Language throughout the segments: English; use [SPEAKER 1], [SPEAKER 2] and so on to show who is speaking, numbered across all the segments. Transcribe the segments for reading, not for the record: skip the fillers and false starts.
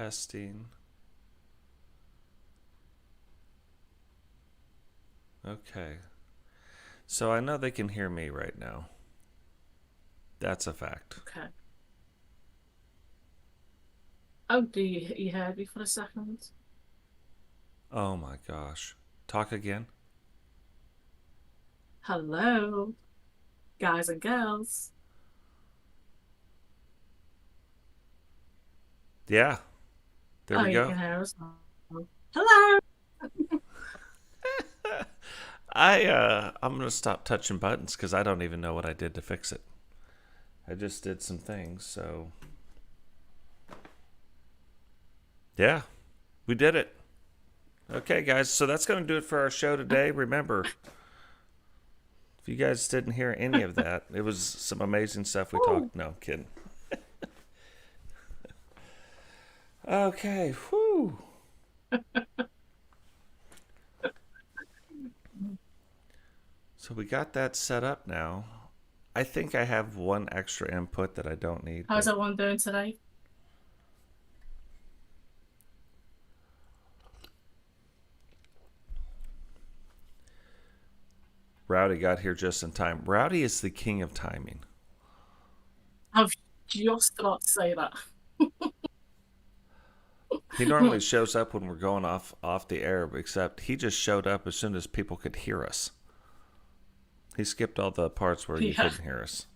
[SPEAKER 1] Testing. Okay. So I know they can hear me right now. That's a fact.
[SPEAKER 2] Okay. Oh, you heard me for a second?
[SPEAKER 1] Oh my gosh. Talk again?
[SPEAKER 2] Hello, guys and girls.
[SPEAKER 1] Yeah. There
[SPEAKER 2] Oh,
[SPEAKER 1] we
[SPEAKER 2] you
[SPEAKER 1] go.
[SPEAKER 2] can hear us now. Hello.
[SPEAKER 1] I'm gonna stop touching buttons because I don't even know what I did to fix it. I just did some things, so yeah, we did it. Okay, guys, so that's gonna do it for our show today. Remember, if you guys didn't hear any of that, it was some amazing stuff we
[SPEAKER 2] Oh,
[SPEAKER 1] talked. No, kidding. Okay, whew. So we got that set up now. I think I have one extra input that I don't need,
[SPEAKER 2] how's
[SPEAKER 1] but
[SPEAKER 2] everyone doing today?
[SPEAKER 1] Rowdy got here just in time. Rowdy is the king of timing.
[SPEAKER 2] I've just about to say that.
[SPEAKER 1] He normally shows up when we're going off the air, except he just showed up as soon as people could hear us. He skipped all the parts where you
[SPEAKER 2] Yeah.
[SPEAKER 1] couldn't hear us.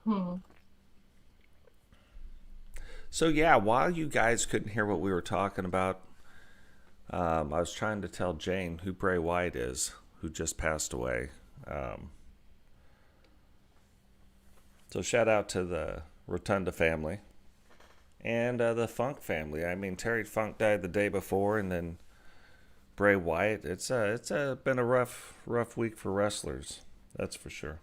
[SPEAKER 2] Hmm.
[SPEAKER 1] So yeah, while you guys couldn't hear what we were talking about, I was trying to tell Jane who Bray Wyatt is, who just passed away. Um, so shout out to the Rotunda family and the Funk family. I mean, Terry Funk died the day before, and then Bray Wyatt. It's been a rough week for wrestlers. That's for sure.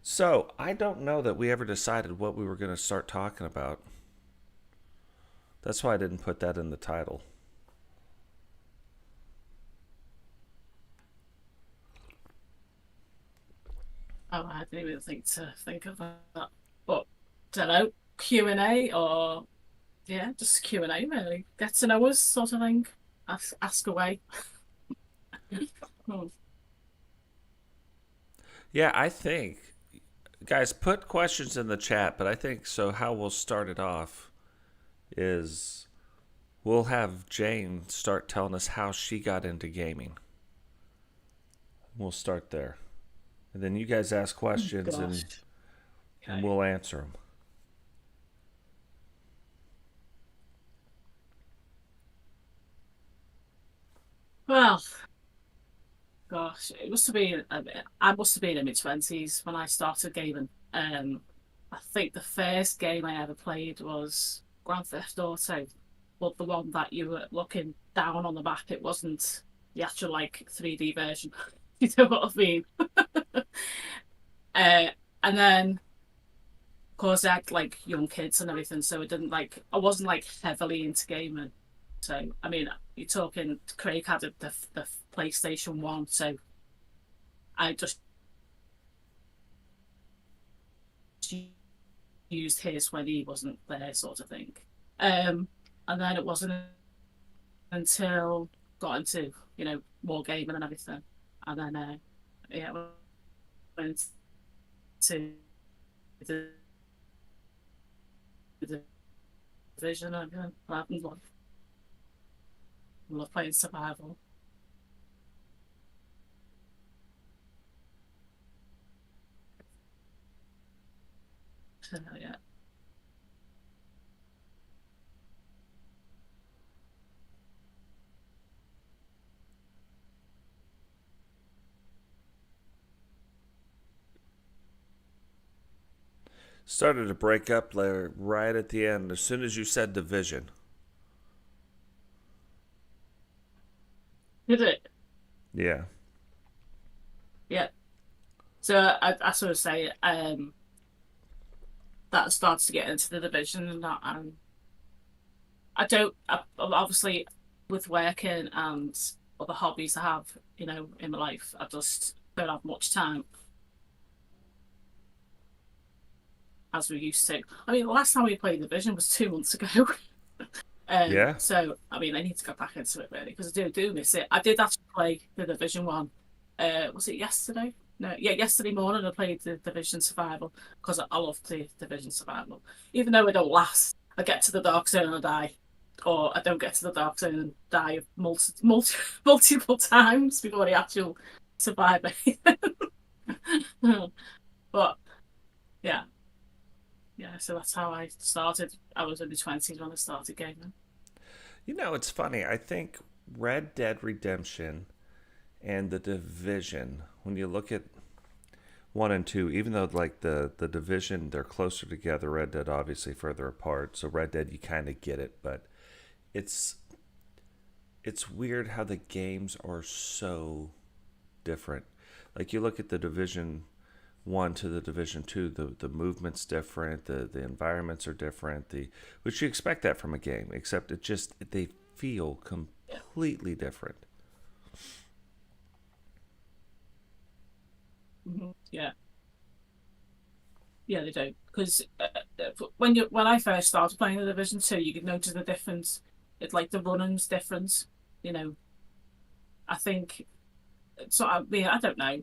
[SPEAKER 1] So I don't know that we ever decided what we were going to start talking about. That's why I didn't put that in the title.
[SPEAKER 2] Oh, I didn't even think of that. But don't know, Q&A or yeah, just Q&A really. Get to know us sort of thing. Ask away. Hmm.
[SPEAKER 1] Yeah, I think guys put questions in the chat, but I think so. How we'll start it off is we'll have Jane start telling us how she got into gaming. We'll start there, and then you guys ask
[SPEAKER 2] Oh,
[SPEAKER 1] questions
[SPEAKER 2] gosh.
[SPEAKER 1] and
[SPEAKER 2] Okay.
[SPEAKER 1] we'll answer them.
[SPEAKER 2] Well, gosh, it must have been I must have been in my twenties when I started gaming. I think the first game I ever played was Grand Theft Auto, but the one that you were looking down on the map, it wasn't the actual like 3D version. You know what I mean? Uh, and then of course I had like young kids and everything, so it didn't like I wasn't like heavily into gaming. So I mean, you're talking Craig had the PlayStation One, so I just used his when he wasn't there, sort of thing. Um, and then it wasn't until got into more gaming and everything, and then yeah, went to the, the division and I love playing survival. So yeah.
[SPEAKER 1] Started to break up there right at the end as soon as you said division.
[SPEAKER 2] Did it?
[SPEAKER 1] Yeah.
[SPEAKER 2] Yeah. So I sort of say that starts to get into the division and that, and I don't obviously with working and other hobbies I have, in my life, I just don't have much time as we used to. I mean, the last time we played Division was 2 months ago.
[SPEAKER 1] Yeah.
[SPEAKER 2] So I mean, I need to go back into it really because I do miss it. I did actually play the Division One. Was it yesterday? No, yeah, yesterday morning I played the Division Survival because I love the Division Survival. Even though it don't last, I get to the Dark Zone and I die, or I don't get to the Dark Zone and die multiple times before the actual survivor. But yeah, yeah. So that's how I started. I was in the 20s when I started gaming.
[SPEAKER 1] You know, it's funny. I think Red Dead Redemption and The Division, when you look at one and two, even though like the Division, they're closer together, Red Dead obviously further apart. So Red Dead, you kind of get it, but it's it's weird how the games are so different. Like you look at the Division one to the Division two, the movement's different, the environments are different, the which you expect that from a game, except it just they feel
[SPEAKER 2] Yeah.
[SPEAKER 1] completely different.
[SPEAKER 2] Yeah. Yeah, they do. Because when I first started playing the Division Two, you could notice the difference. It's like the running's different. You know, I think so. I mean, I don't know.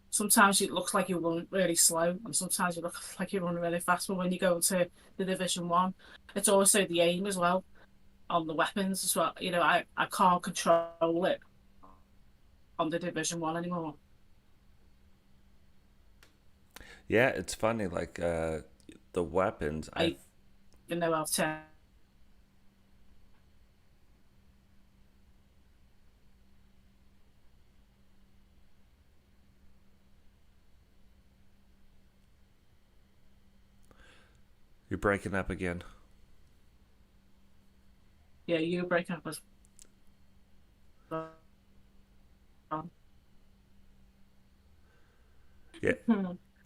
[SPEAKER 2] Sometimes it looks like you run really slow, and sometimes you look like you run really fast. But when you go to the Division One, it's also the aim as well on the weapons as well. You know, I can't control it on the Division One anymore.
[SPEAKER 1] Yeah, it's funny. Like the weapons, I
[SPEAKER 2] I even though I've turned.
[SPEAKER 1] you're breaking up again.
[SPEAKER 2] Yeah, you were breaking up as well.
[SPEAKER 1] Yeah,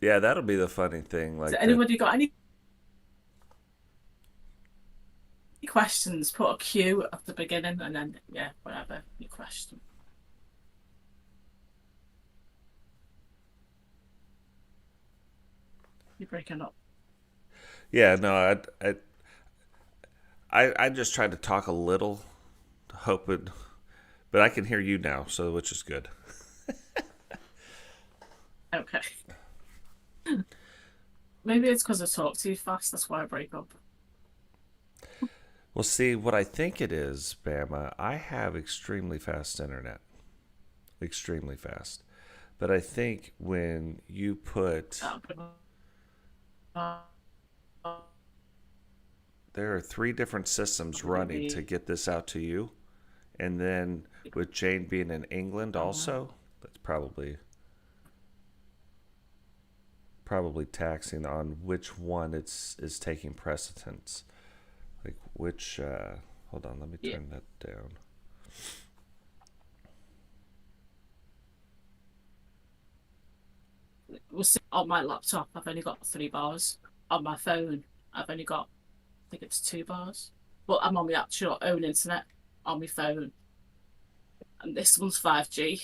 [SPEAKER 1] yeah, that'll be the funny thing.
[SPEAKER 2] So
[SPEAKER 1] Like the
[SPEAKER 2] anybody got any questions? Put a Q at the beginning and then yeah, whatever your question. You're breaking up.
[SPEAKER 1] yeah, no, I just tried to talk a little, hoping, but I can hear you now, so which is good.
[SPEAKER 2] Okay. Maybe it's because I talk too fast. That's why I break up.
[SPEAKER 1] Well, see, what I think it is, Bama, I have extremely fast internet, extremely fast. But I think when you put,
[SPEAKER 2] Uh,
[SPEAKER 1] there are three different systems running to
[SPEAKER 2] Maybe.
[SPEAKER 1] get this out to you, and then with Jane being in England also, that's probably taxing on which one it's is taking precedence. Like which, hold on, let me
[SPEAKER 2] Yeah.
[SPEAKER 1] turn that down.
[SPEAKER 2] We'll see. On my laptop, I've only got 3 bars. On my phone, I've only got, I think it's 2 bars. But I'm on my actual own internet on my phone, and this one's 5G.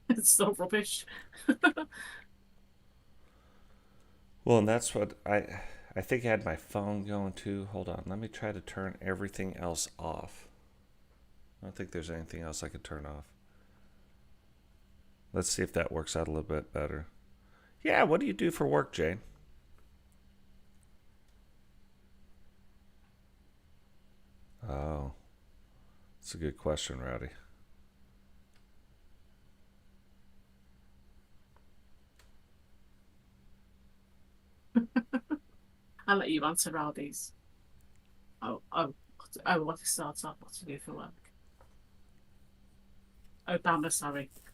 [SPEAKER 2] It's still rubbish.
[SPEAKER 1] Well, and that's what I think I had my phone going too. Hold on, let me try to turn everything else off. I don't think there's anything else I could turn off. Let's see if that works out a little bit better. Yeah, what do you do for work, Jane? Oh, that's a good question, Rowdy.
[SPEAKER 2] I'll let you answer all these. Oh, what to start off, what to do for work. Obama, sorry. Do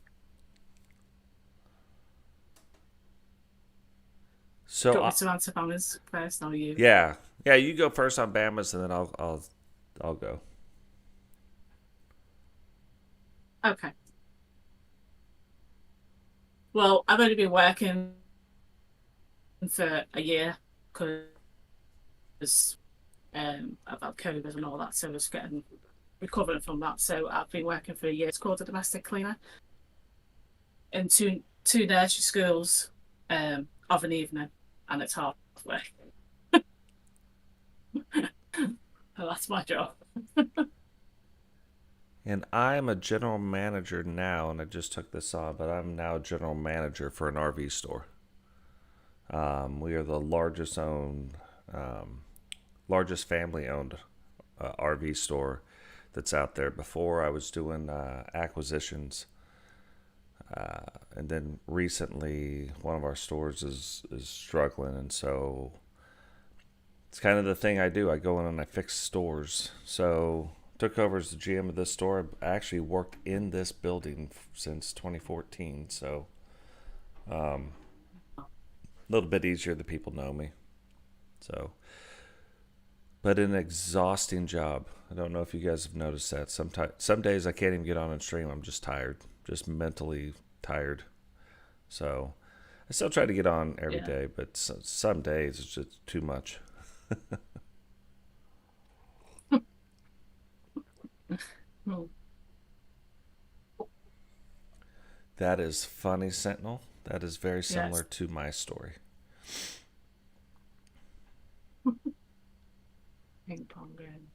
[SPEAKER 1] So,
[SPEAKER 2] you want me to answer Bama's first or you?
[SPEAKER 1] yeah, yeah, you go first on Bama's, and then I'll go.
[SPEAKER 2] Okay. Well, I've only been working for a year because I've had COVID and all that, so I was getting recovering from that. So I've been working for a year. It's called a domestic cleaner. In two, two nursery schools of an evening, and it's halfway. So that's my job.
[SPEAKER 1] And I'm a general manager now, and I just took this on, but I'm now general manager for an RV store. We are the um, largest family owned RV store that's out there. Before I was doing acquisitions, and then recently one of our stores is struggling, and so it's kind of the thing I do. I go in and I fix stores. So took over as the GM of this store. I actually worked in this building since 2014, so a little bit easier that people know me. So, but an exhausting job. I don't know if you guys have noticed that. Some days I can't even get on and stream. I'm just tired, just mentally tired. So I still try to get on every
[SPEAKER 2] Yeah.
[SPEAKER 1] day, but some days it's just too much.
[SPEAKER 2] Hmm.
[SPEAKER 1] That is funny, Sentinel. That is very similar
[SPEAKER 2] Yes.
[SPEAKER 1] to my story.
[SPEAKER 2] Ping pong game.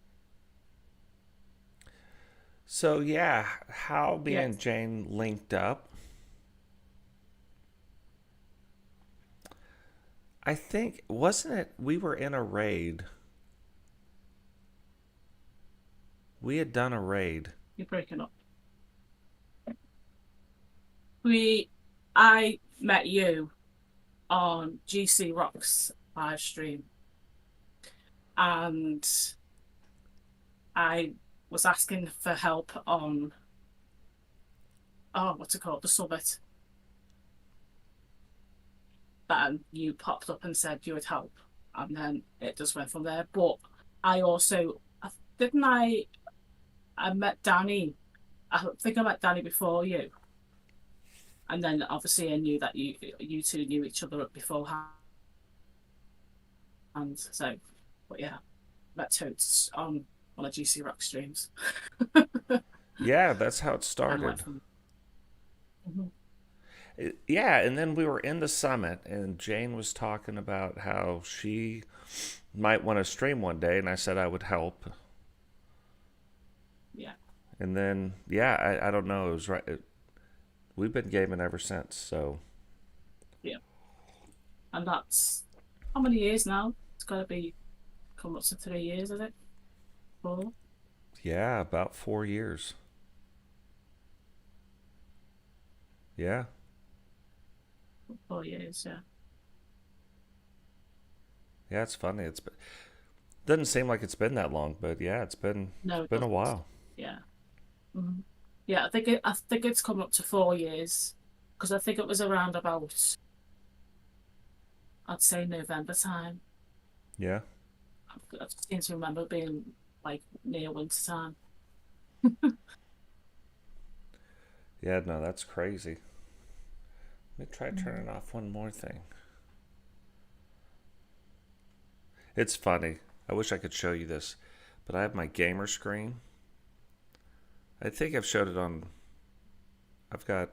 [SPEAKER 1] So yeah, how me and
[SPEAKER 2] Yes.
[SPEAKER 1] Jane linked up. I think wasn't it we were in a raid. We had done a raid.
[SPEAKER 2] You're breaking up. We, I met you on GC Rocks live stream, and I was asking for help on what's it called, the summit. And you popped up and said you would help, and then it just went from there. But I also didn't I met Danny. I think I met Danny before you, and then obviously I knew that you two knew each other beforehand. So, but yeah, met Totes on one of GC Rock streams,
[SPEAKER 1] Yeah, that's how it
[SPEAKER 2] and went
[SPEAKER 1] started.
[SPEAKER 2] from. Mhm.
[SPEAKER 1] Yeah, and then we were in the summit, and Jane was talking about how she might want to stream one day, and I said I would help.
[SPEAKER 2] Yeah,
[SPEAKER 1] And then, yeah, I don't know. It was right. We've been gaming ever since. So,
[SPEAKER 2] yeah, and that's how many years now? It's got to be coming up to 3 years, is it? 4,
[SPEAKER 1] yeah, about 4 years. Yeah,
[SPEAKER 2] 4 years. Yeah.
[SPEAKER 1] yeah, it's funny. Doesn't seem like it's been that long, but yeah, it's
[SPEAKER 2] No, it
[SPEAKER 1] been a
[SPEAKER 2] doesn't.
[SPEAKER 1] while.
[SPEAKER 2] Yeah. Mhm. Yeah, I think it's come up to 4 years because I think it was around about, I'd say, November time.
[SPEAKER 1] Yeah,
[SPEAKER 2] I seem to remember being like near winter time.
[SPEAKER 1] yeah, no, that's crazy. Let me try
[SPEAKER 2] Mm.
[SPEAKER 1] turning off one more thing. It's funny. I wish I could show you this, but I have my gamer screen. I think I've showed it on. I've got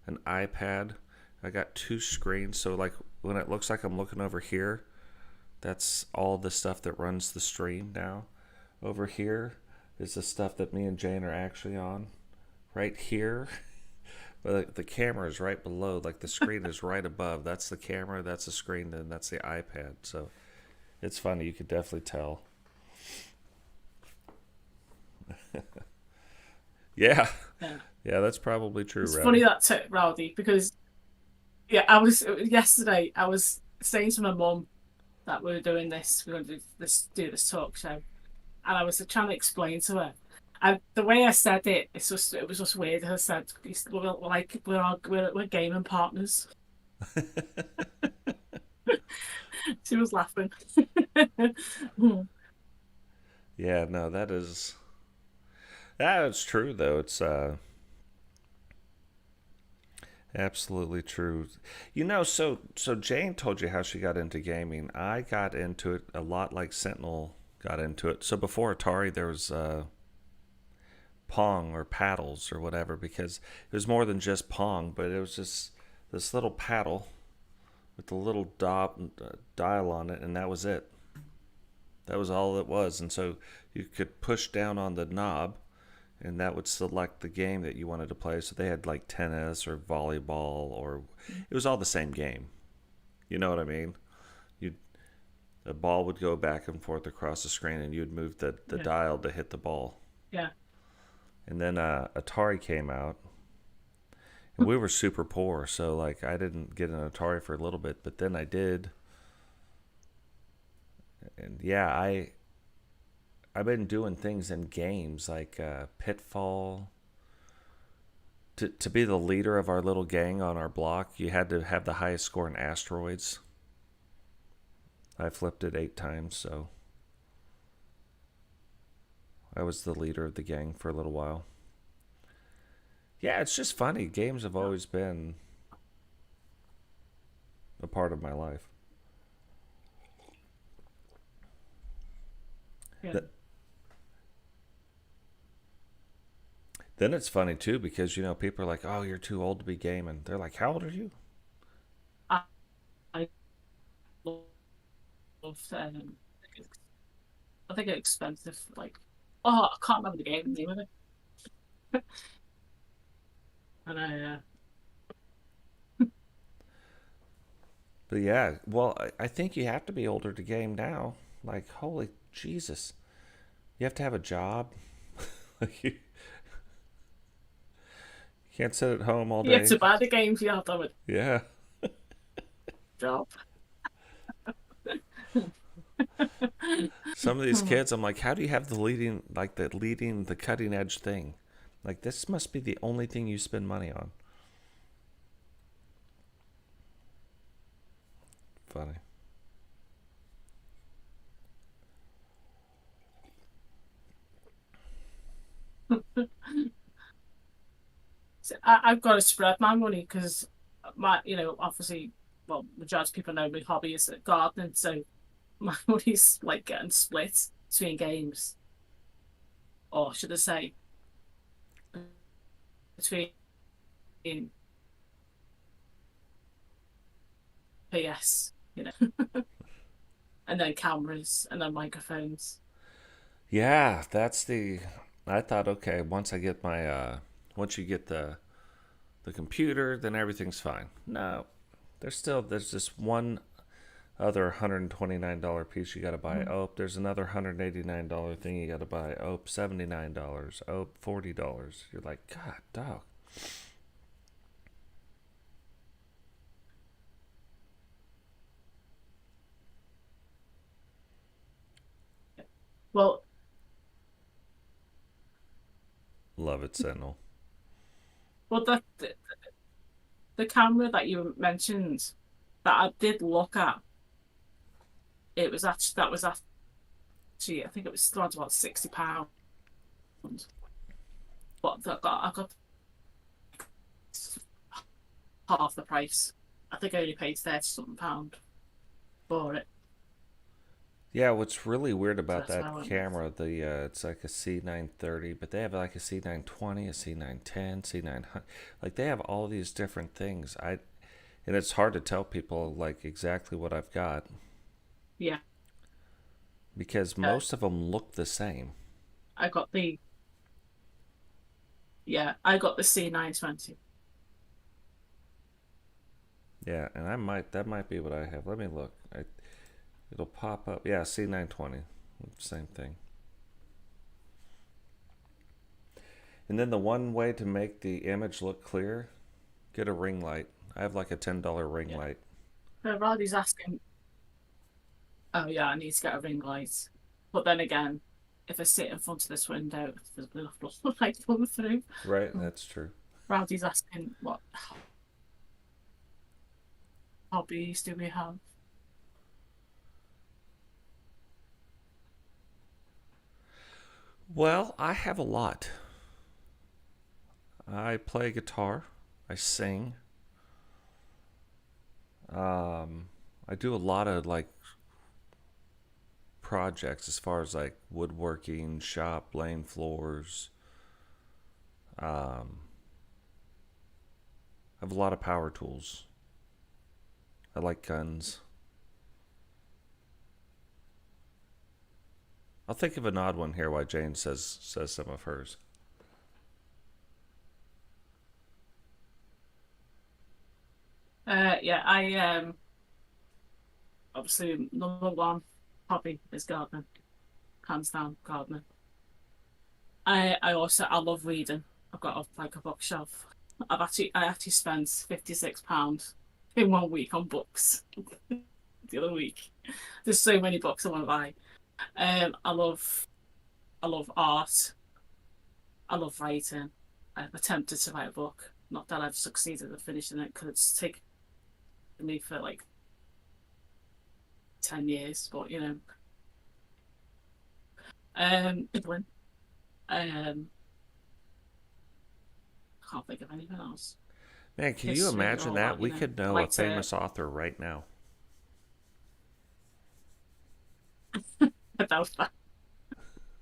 [SPEAKER 1] an iPad. I got two screens, so like when it looks like I'm looking over here, that's all the stuff that runs the stream now. Over here is the stuff that me and Jane are actually on. Right here, but the camera is right below. Like the screen is right above. That's the camera. That's the screen. Then that's the iPad. So it's funny. You could definitely tell. Yeah,
[SPEAKER 2] Yeah.
[SPEAKER 1] yeah, that's probably true,
[SPEAKER 2] It's funny
[SPEAKER 1] Rowdy.
[SPEAKER 2] that Rowdy, because yeah, I was yesterday. I was saying to my mum that we were doing this. We are going to do this talk show, and I was trying to explain to her. And the way I said it, it was just weird. I said, we're like we're gaming partners." She was laughing.
[SPEAKER 1] Yeah, no, that is true though. It's absolutely true. So Jane told you how she got into gaming. I got into it a lot like Sentinel got into it. So before Atari, there was Pong or paddles or whatever because it was more than just Pong, but it was just this little paddle with the little dial on it, and that was it. That was all it was. And so you could push down on the knob, and that would select the game that you wanted to play. So they had like tennis or volleyball, or it was all the same game. You know what I mean? You The ball would go back and forth across the screen, and you'd move the
[SPEAKER 2] Yeah.
[SPEAKER 1] dial to hit the ball.
[SPEAKER 2] Yeah.
[SPEAKER 1] And then Atari came out, and we were super poor, so like I didn't get an Atari for a little bit, but then I did, and yeah, I've been doing things in games like Pitfall. To be the leader of our little gang on our block, you had to have the highest score in asteroids. I flipped it 8 times, so I was the leader of the gang for a little while. Yeah, it's just funny. Games have always been a part of my life.
[SPEAKER 2] Yeah.
[SPEAKER 1] Th- Then it's funny too because people are like, "Oh, you're too old to be gaming." They're like, "How old are you?"
[SPEAKER 2] I, I love I think it's expensive. Like, oh, I can't remember the game name of it. And
[SPEAKER 1] But yeah, well, I think you have to be older to game now. Like, holy Jesus, you have to have a job. Like, you can't sit at home all
[SPEAKER 2] yeah,
[SPEAKER 1] day.
[SPEAKER 2] to buy the games you have to have a
[SPEAKER 1] Yeah.
[SPEAKER 2] job.
[SPEAKER 1] Some of these kids, I'm like, how do you have the cutting edge thing? Like, this must be the only thing you spend money on. Funny.
[SPEAKER 2] So I've got to spread my money because obviously, well, majority of people know my hobby is gardening, so my money's like getting split between games, or should I say, between PS, and then cameras and then microphones.
[SPEAKER 1] Yeah, that's the. I thought, okay, once you get the computer, then everything's fine. No, there's this one other $129 piece you got to buy.
[SPEAKER 2] Mm.
[SPEAKER 1] Oh, there's another $189 thing you got to buy. Oh, $79. Oh, $40. You're like, God, dog.
[SPEAKER 2] Well,
[SPEAKER 1] Love it, Sentinel.
[SPEAKER 2] well, the camera that you mentioned that I did look at, that was actually I think it was around about £60, but I got half the price. I think I only paid 30 something pound for it.
[SPEAKER 1] Yeah, what's really weird
[SPEAKER 2] So
[SPEAKER 1] about
[SPEAKER 2] that's why I
[SPEAKER 1] that
[SPEAKER 2] went with.
[SPEAKER 1] camera, it's like a C930, but they have like a C920, a C910, C900. Like they have all these different things. And it's hard to tell people like exactly what I've got
[SPEAKER 2] Yeah,
[SPEAKER 1] because
[SPEAKER 2] uh,
[SPEAKER 1] most of them look the same.
[SPEAKER 2] I got the I got the C920.
[SPEAKER 1] Yeah, and that might be what I have. Let me look. It'll pop up. Yeah, C920. Same thing. And then the one way to make the image look clear, get a ring light. I have like a $10 ring
[SPEAKER 2] Yeah.
[SPEAKER 1] light.
[SPEAKER 2] Riley's asking, oh yeah, I need to get a ring light. But then again, if I sit in front of this window, there's enough light coming through.
[SPEAKER 1] Right,
[SPEAKER 2] Mm.
[SPEAKER 1] that's true.
[SPEAKER 2] Rowdy's asking what hobbies do we have?
[SPEAKER 1] Well, I have a lot. I play guitar. I sing. I do a lot of like projects as far as like woodworking, shop, laying floors. Um, I have a lot of power tools. I like guns. I'll think of an odd one here while Jane says some of hers.
[SPEAKER 2] Yeah, I obviously number one hobby is gardening, hands down gardening. I love reading. I've got like a bookshelf. I actually spent £56 in 1 week on books the other week. There's so many books I want to buy. I love art. I love writing. I've attempted to write a book. Not that I've succeeded at finishing it because it's taken me for like 10 years. But England. Um, I can't think of anything else.
[SPEAKER 1] Man, can you
[SPEAKER 2] History and
[SPEAKER 1] imagine
[SPEAKER 2] all
[SPEAKER 1] that?
[SPEAKER 2] that.
[SPEAKER 1] We could
[SPEAKER 2] I
[SPEAKER 1] know a
[SPEAKER 2] like to.
[SPEAKER 1] famous author right now.
[SPEAKER 2] I doubt that.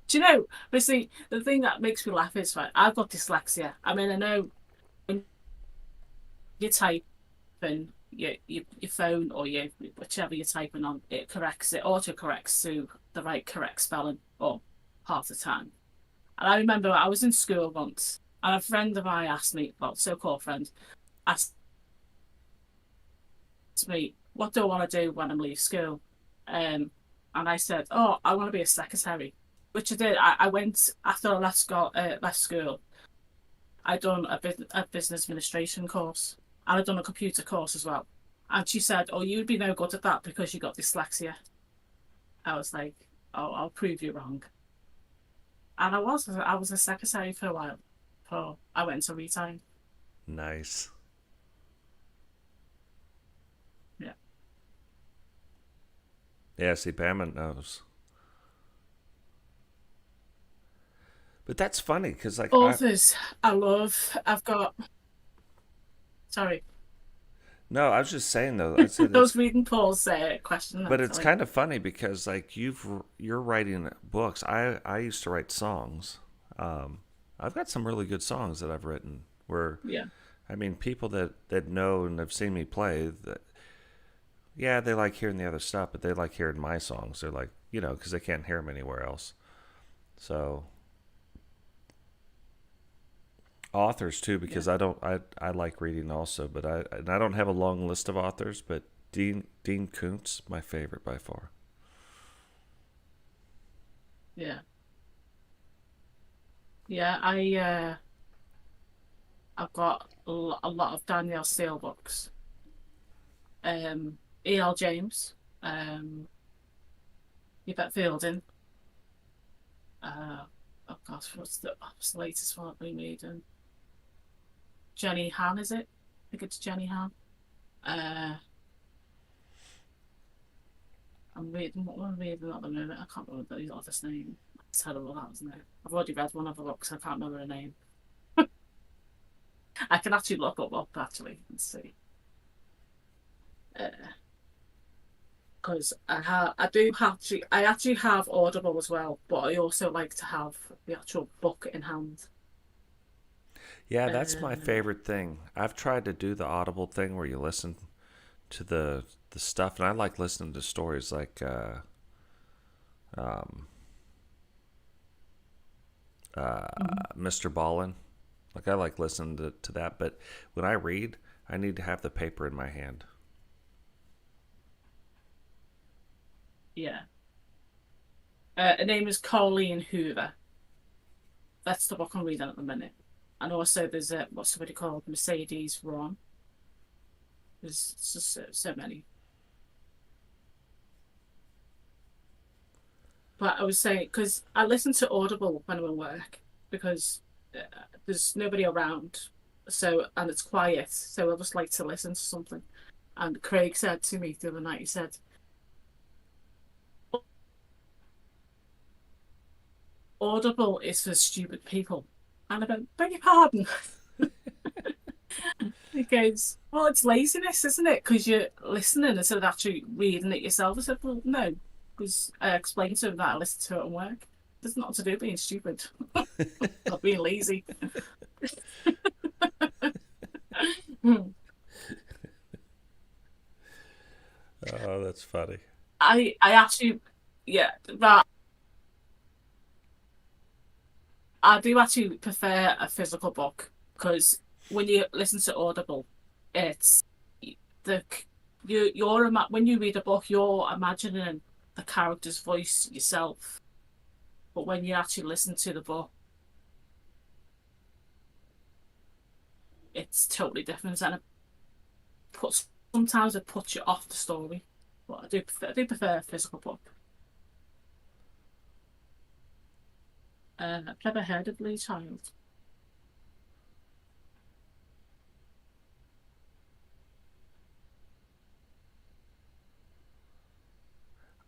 [SPEAKER 2] Do you know? But see, the thing that makes me laugh is right. I've got dyslexia. I mean, I know when you type in your phone or whichever you're typing on, it auto corrects to the right correct spelling or half the time. And I remember I was in school once, and a friend of mine asked me, well, so-called friend, asked me, "What do I want to do when I'm leave school?" And I said, "Oh, I want to be a secretary," which I did. I went after I left school. I done a business administration course, and I done a computer course as well. And she said, "Oh, you'd be no good at that because you got dyslexia." I was like, "Oh, I'll prove you wrong." And I was a secretary for a while. Oh, I went to resign.
[SPEAKER 1] Nice.
[SPEAKER 2] Yeah.
[SPEAKER 1] Yeah, see, Bama knows. But that's funny because, like,
[SPEAKER 2] Authors, I love. I've got. Sorry,
[SPEAKER 1] no, I was just saying though. I said
[SPEAKER 2] I
[SPEAKER 1] it's,
[SPEAKER 2] was reading Paul's question.
[SPEAKER 1] but
[SPEAKER 2] Then,
[SPEAKER 1] it's
[SPEAKER 2] sorry.
[SPEAKER 1] kind of funny because, like, you're writing books. I used to write songs. Um, I've got some really good songs that I've written. Where
[SPEAKER 2] Yeah,
[SPEAKER 1] I mean, people that know and have seen me play, that yeah, they like hearing the other stuff, but they like hearing my songs. They're like, because they can't hear them anywhere else. So authors too,
[SPEAKER 2] yeah,
[SPEAKER 1] because I like reading also, but I don't have a long list of authors, but Dean Koontz, my favorite by far.
[SPEAKER 2] yeah, yeah. I've got a lot of Danielle Steele books. E.L. James, Yvette Fielding. Uh, oh gosh, what's the latest one we made? Jenny Han, is it? I think it's Jenny Han. Uh, I'm reading what am I reading at the moment? I can't remember the author's name. It's terrible, that isn't it? I've already read one of the books. I can't remember her name. I can actually look up actually and see. Because I actually have Audible as well, but I also like to have the actual book in hand.
[SPEAKER 1] Yeah, that's my
[SPEAKER 2] Uh,
[SPEAKER 1] favorite thing. I've tried to do the Audible thing where you listen to the stuff, and I like listening to stories like um, Mr. Ballin. Like I like listening to that, but when I read, I need to have the paper in my hand.
[SPEAKER 2] yeah. Her name is Colleen Hoover. That's the book I'm reading at the minute. And also there's what's somebody called Mercedes Ron. There's just so many. But I was saying because I listen to Audible when I'm at work because there's nobody around, and it's quiet, so I just like to listen to something. And Craig said to me the other night, he said, "Audible is for stupid people," and I went, "Beg your pardon." He goes, "Well, it's laziness, isn't it? Because you're listening instead of actually reading it yourself." I said, "Well, no, because I explained to him that I listen to it at work. There's nothing to do with being stupid, not being lazy."
[SPEAKER 1] Oh, that's funny.
[SPEAKER 2] I actually, yeah, that I do actually prefer a physical book because when you listen to Audible, it's the when you read a book, you're imagining the character's voice yourself, but when you actually listen to the book, it's totally different, and sometimes it puts you off the story. But I do prefer a physical book. I've never heard of Lee Child.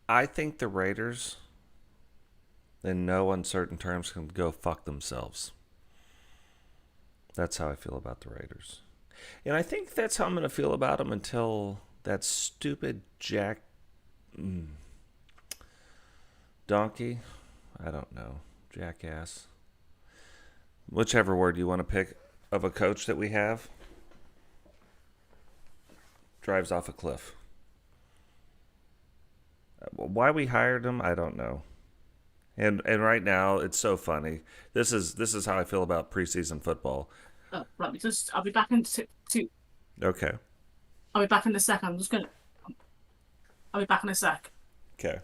[SPEAKER 1] I think the Raiders, in no uncertain terms, can go fuck themselves. That's how I feel about the Raiders. And I think that's how I'm going to feel about them until that stupid Jack Donkey, I don't know, jackass, whichever word you want to pick, of a coach that we have, drives off a cliff. Why we hired him, I don't know. And right now it's so funny. This is how I feel about preseason football.
[SPEAKER 2] Oh, let me just. I'll be back in two.
[SPEAKER 1] Okay.
[SPEAKER 2] I'll be back in a sec. I'm just gonna. I'll be back in a sec.
[SPEAKER 1] Okay.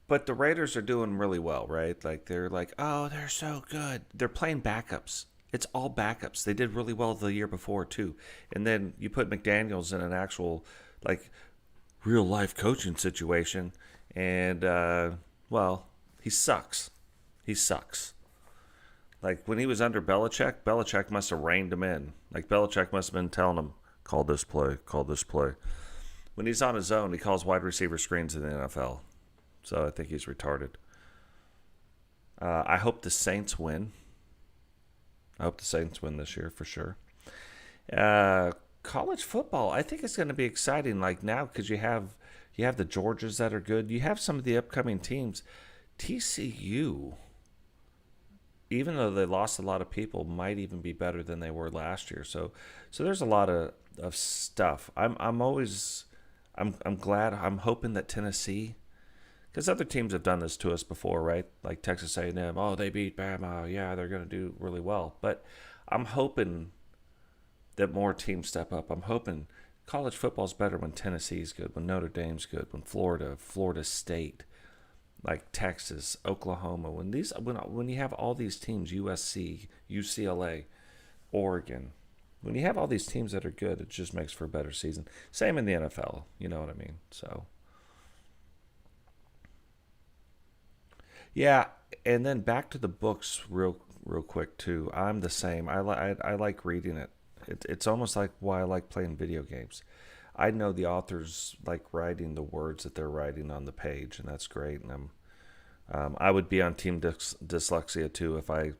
[SPEAKER 1] But the Raiders are doing really well, right? Like they're like, oh, they're so good. They're playing backups. It's all backups. They did really well the year before too. And then you put McDaniels in an actual like real life coaching situation, and well, he sucks. He sucks. Like when he was under Belichick, Belichick must have reined him in. Like Belichick must have been telling him, call this play, call this play. When he's on his own, he calls wide receiver screens in the NFL. So I think he's retarded. I hope the Saints win. I hope the Saints win this year for sure. College football, I think it's going to be exciting. Like now, because you have the Georgias that are good. You have some of the upcoming teams. TCU, even though they lost a lot of people, might even be better than they were last year. So there's a lot of stuff. I'm glad. I'm hoping that Tennessee, because other teams have done this to us before, right? Like Texas A&M. Oh, they beat Bama. Yeah, they're going to do really well. But I'm hoping that more teams step up. I'm hoping college football's better when Tennessee's good, when Notre Dame's good, when Florida State, like Texas, Oklahoma, when you have all these teams, USC, UCLA, Oregon, when you have all these teams that are good, it just makes for a better season. Same in the NFL, you know what I mean? So yeah, and then back to the books real quick too. I'm the same. I like reading it. It's almost like why I like playing video games. I know the authors like writing the words that they're writing on the page, and that's great. And I would be on team dyslexia too if I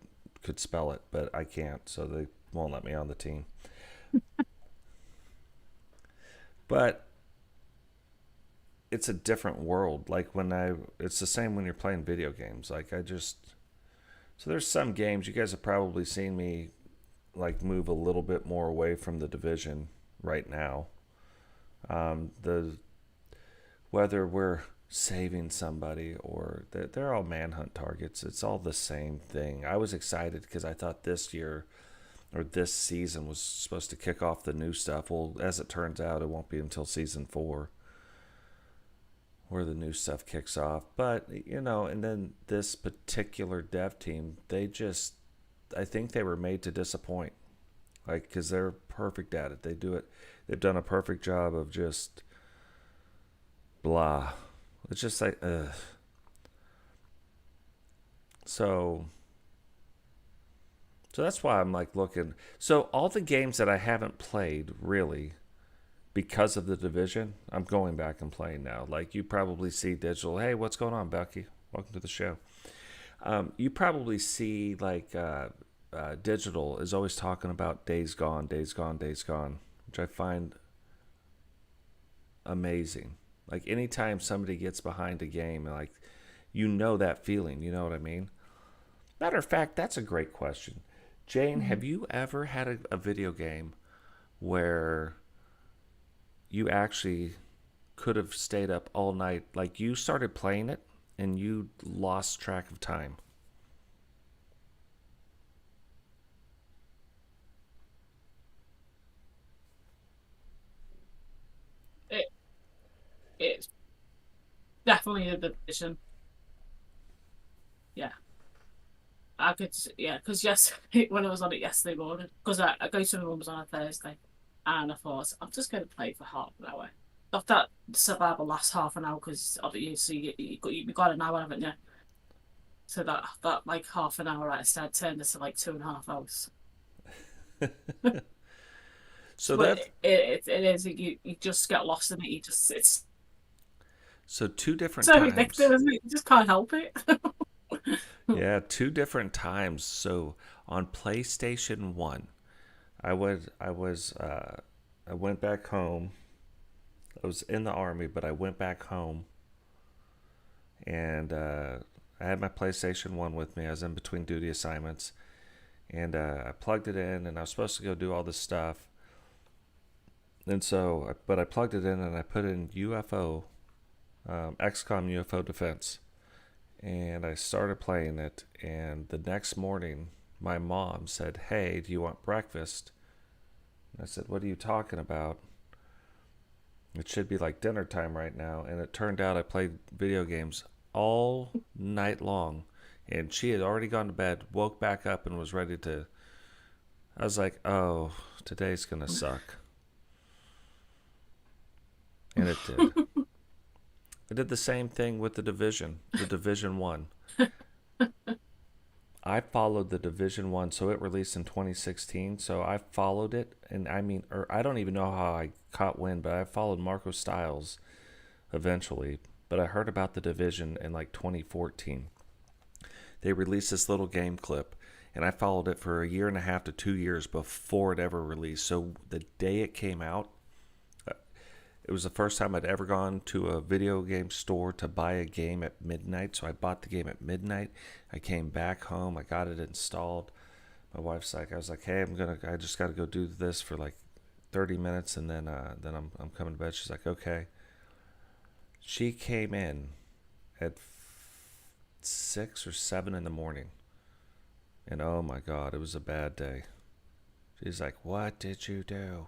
[SPEAKER 1] could spell it, but I can't, so they won't let me on the team. But it's a different world. Like it's the same when you're playing video games. So there's some games you guys have probably seen me like move a little bit more away from the division right now. The Whether we're saving somebody or they're all manhunt targets, it's all the same thing. I was excited because I thought this year or this season was supposed to kick off the new stuff. Well, as it turns out, it won't be until season 4 where the new stuff kicks off. But, and then this particular dev team, I think they were made to disappoint. Like, because they're perfect at it. They do it. They've done a perfect job of just blah. It's just like, ugh. So, so that's why I'm like looking. So all the games that I haven't played really because of the division, I'm going back and playing now. Like you probably see digital. Hey, what's going on, Becky? Welcome to the show. You probably see like digital is always talking about Days Gone, Days Gone, Days Gone, which I find amazing. Like anytime somebody gets behind a game, like that feeling. You know what I mean? Matter of fact, that's a great question. Jane,
[SPEAKER 2] Mhm.
[SPEAKER 1] have you ever had a video game where you actually could have stayed up all night? Like you started playing it and you lost track of time.
[SPEAKER 2] It it's definitely a division. Yeah, I could. Yeah, because yes, when I was on it yesterday morning, because I go to my mum's on a Thursday, and I thought I'm just going to play for half an hour. Of that survival lasts half an hour because of you, so you got an hour, haven't you? So that like half an hour at start turned into like 2.5 hours.
[SPEAKER 1] So
[SPEAKER 2] But
[SPEAKER 1] that
[SPEAKER 2] it is you just get lost in it. You just it's
[SPEAKER 1] so two different
[SPEAKER 2] so addictive,
[SPEAKER 1] times.
[SPEAKER 2] isn't it? You just can't help it.
[SPEAKER 1] Yeah, two different times. So on PlayStation 1, I went back home. I was in the army, but I went back home and I had my PlayStation 1 with me. I was in between duty assignments and I plugged it in and I was supposed to go do all this stuff. And so, but I plugged it in and I put in UFO, XCOM UFO Defense. And I started playing it. And the next morning, my mom said, "Hey, do you want breakfast?" And I said, "What are you talking about? It should be like dinner time right now." And it turned out I played video games all night long. And she had already gone to bed, woke back up, and was ready to. I was like, "Oh, today's going to suck." And it did. I did the same thing with the Division 1. I followed the Division 1, so it released in 2016. So I followed it, and I mean, or I don't even know how I caught wind, but I followed Marco Styles eventually. But I heard about the Division in like 2014. They released this little game clip, and I followed it for a year and a half to 2 years before it ever released. So the day it came out, it was the first time I'd ever gone to a video game store to buy a game at midnight. So I bought the game at midnight. I came back home. I got it installed. My wife's like, I was like, "Hey, I just got to go do this for like 30 minutes, and then I'm coming to bed." She's like, "Okay." She came in at 6 or 7 in the morning, and oh my God, it was a bad day. She's like, "What did you do?"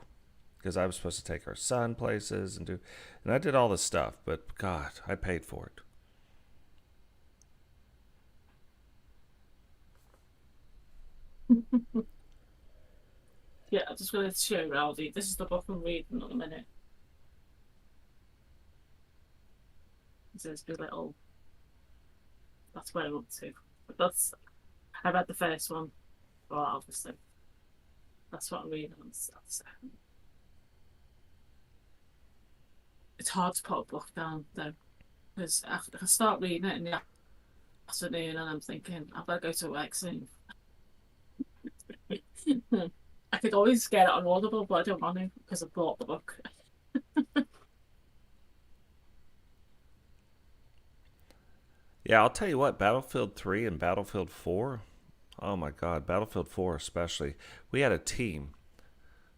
[SPEAKER 1] Because I was supposed to take our son places and I did all this stuff, but God, I paid for it.
[SPEAKER 2] Yeah, I'm just going to show you, Aldi. This is the book I'm reading at the minute. This is a little. That's where I'm up to. But that's I read the first one. Well, obviously, that's what I'm reading. It's hard to put a book down though, because I start reading it in the afternoon, and I'm thinking I better go to work soon. I could always get it on Audible, but I don't want to because I bought the book.
[SPEAKER 1] Yeah, I'll tell you what, Battlefield 3 and Battlefield 4, oh my God, Battlefield 4 especially, we had a team,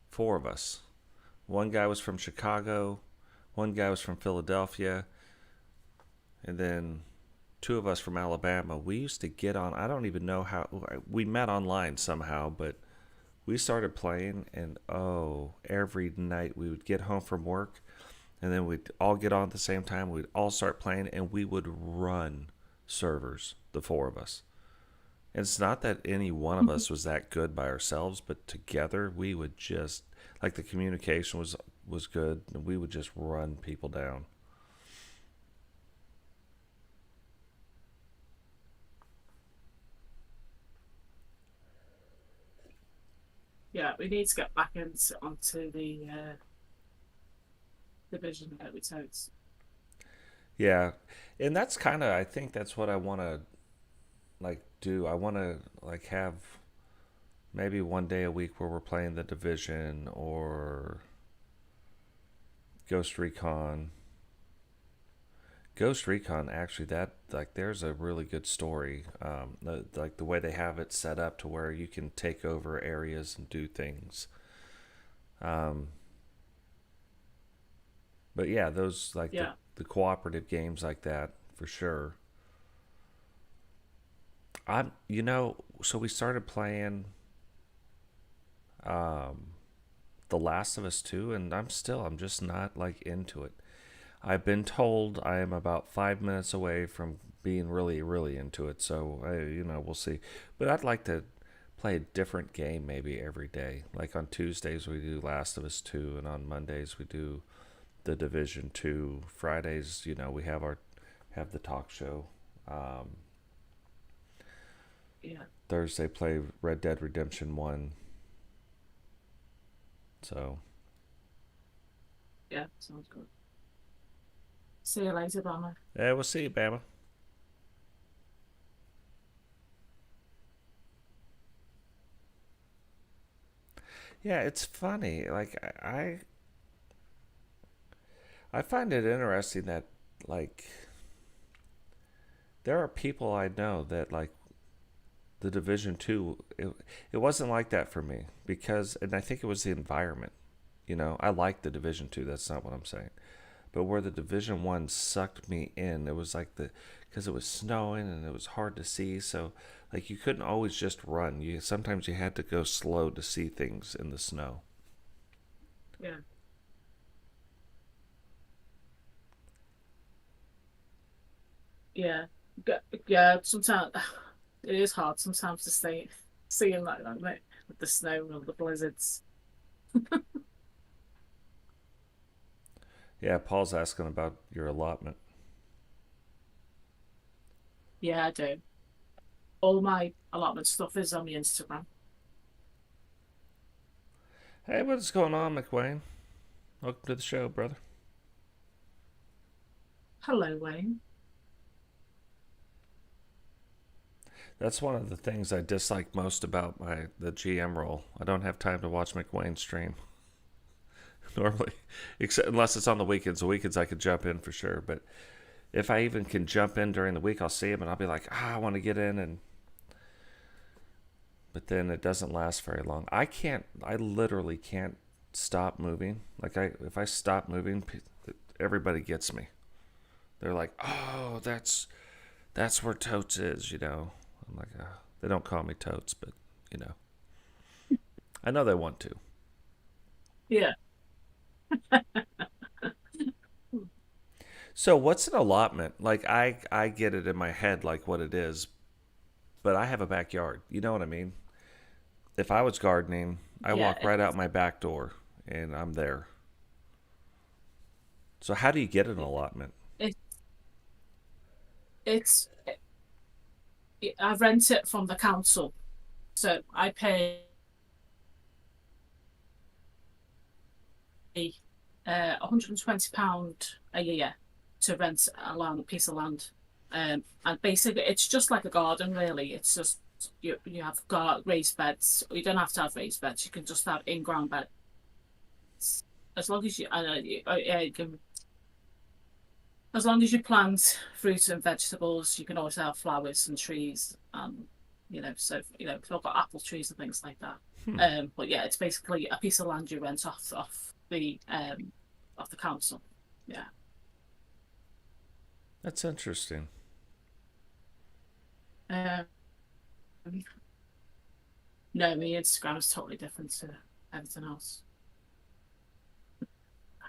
[SPEAKER 1] four of us. One guy was from Chicago, one guy was from Philadelphia, and then two of us from Alabama. We used to get on, I don't even know how, we met online somehow, but we started playing, and oh, every night we would get home from work, and then we'd all get on at the same time. We'd all start playing, and we would run servers, the four of us. And it's not that any one of us was that good by ourselves, but together we would just like the communication was good, and we would just run people down.
[SPEAKER 2] Yeah, we need to get back into onto the division that we totes.
[SPEAKER 1] Yeah, and that's kind of I think that's what I want to like do. I want to like have maybe one day a week where we're playing the division or Ghost Recon. Ghost Recon, actually, that like there's a really good story. Like the way they have it set up to where you can take over areas and do things. Um, but yeah, those like
[SPEAKER 2] Yeah,
[SPEAKER 1] the cooperative games like that for sure. I'm so we started playing um, The Last of Us 2, and I'm just not like into it. I've been told I am about 5 minutes away from being really, really into it. So we'll see. But I'd like to play a different game maybe every day. Like on Tuesdays we do Last of Us 2, and on Mondays we do the Division 2. Fridays, we have the talk show. Um,
[SPEAKER 2] yeah,
[SPEAKER 1] Thursday play Red Dead Redemption 1. So
[SPEAKER 2] yeah. Sounds good. See you later, Bummer.
[SPEAKER 1] yeah, we'll see, Bama. Yeah, it's funny. Like I find it interesting that like there are people I know that like the Division Two. It wasn't like that for me because, and I think it was the environment. I like the Division Two. That's not what I'm saying. But where the Division One sucked me in, it was like because it was snowing and it was hard to see. So like you couldn't always just run. Sometimes you had to go slow to see things in the snow.
[SPEAKER 2] Yeah, yeah, yeah. Sometimes it is hard sometimes to stay seeing like that, mate, with the snow and the blizzards.
[SPEAKER 1] Yeah, Paul's asking about your allotment.
[SPEAKER 2] Yeah, I do. All my allotment stuff is on my Instagram.
[SPEAKER 1] Hey, what's going on, McWayne? Welcome to the show, brother.
[SPEAKER 2] Hello, Wayne.
[SPEAKER 1] That's one of the things I dislike most about the GM role. I don't have time to watch McWayne stream normally, except unless it's on the weekends. The weekends I could jump in for sure, but if I even can jump in during the week, I'll see him and I'll be like, I want to get in, and but then it doesn't last very long. I can't. I literally can't stop moving. Like if I stop moving, everybody gets me. They're like, oh, that's where Totes is. I'm like, they don't call me Totes, but you know, I know they want to.
[SPEAKER 2] Yeah.
[SPEAKER 1] So what's an allotment? Like I get it in my head like what it is, but I have a backyard. You know what I mean? If I was gardening, I
[SPEAKER 2] Yeah,
[SPEAKER 1] walk right out my back door and I'm there. So how do you get an allotment?
[SPEAKER 2] it, it's I rent it from the council, so I pay £120 a year to rent a piece of land. And basically, it's just like a garden, really. It's just you have raised beds. You don't have to have raised beds. You can just have in-ground beds as long as you can, as long as you plant fruits and vegetables. You can always have flowers and trees. So if you've got apple trees and things like that.
[SPEAKER 1] Hmm,
[SPEAKER 2] But yeah, it's basically a piece of land you rent off the council. Yeah.
[SPEAKER 1] that's interesting.
[SPEAKER 2] Um, no, my Instagram is totally different to everything else.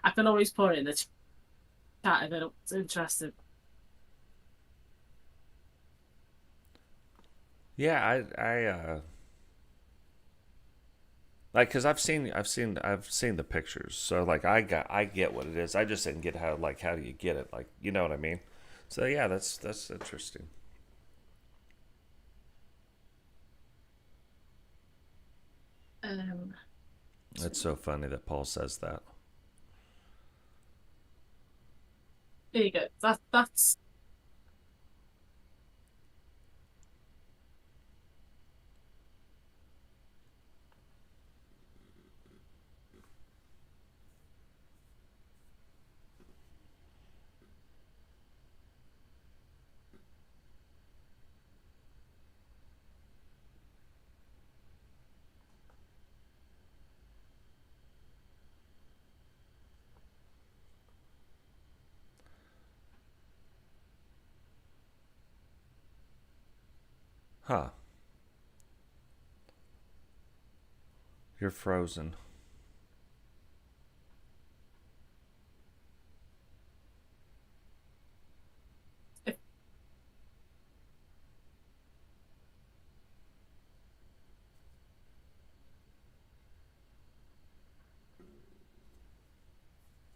[SPEAKER 2] I can always put it in the chat if it's interesting.
[SPEAKER 1] Yeah, I like because I've seen the pictures. So like I get what it is. I just didn't get how do you get it? Like you know what I mean? So yeah, that's interesting.
[SPEAKER 2] Um, so,
[SPEAKER 1] It's so funny that Paul says that.
[SPEAKER 2] there you go. That's
[SPEAKER 1] Huh. You're frozen.
[SPEAKER 2] If,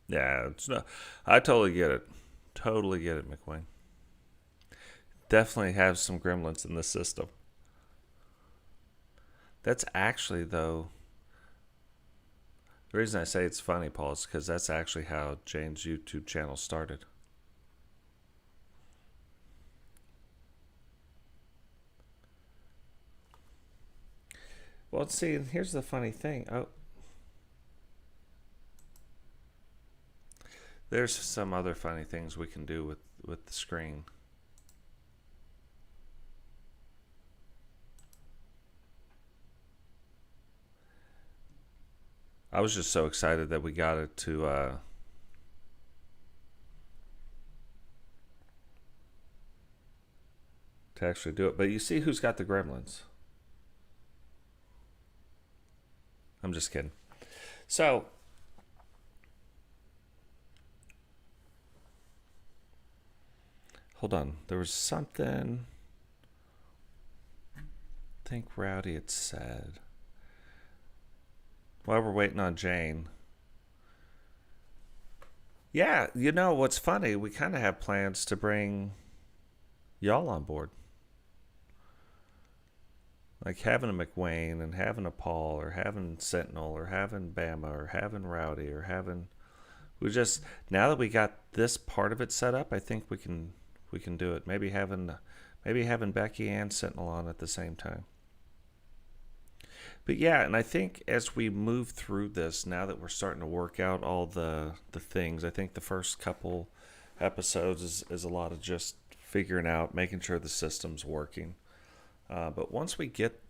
[SPEAKER 1] Yeah, it's no. I totally get it. Totally get it, McWayne. Definitely have some gremlins in the system. That's actually though the reason I say it's funny, Paul, is because that's actually how Jane's YouTube channel started. Well, see, and here's the funny thing. Oh, there's some other funny things we can do with the screen. I was just so excited that we got it to actually do it. But you see who's got the gremlins? I'm just kidding. So hold on. There was something. I think Rowdy had said while we're waiting on Jane. Yeah, you know what's funny? We kind of have plans to bring y'all on board. Like having a McWayne and having a Paul or having Sentinel or having Bama or having Rowdy or having we just now that we got this part of it set up, I think we can do it. Maybe having Becky and Sentinel on at the same time. But yeah, and I think as we move through this, now that we're starting to work out all the things, I think the first couple episodes is a lot of just figuring out, making sure the system's working. But once we get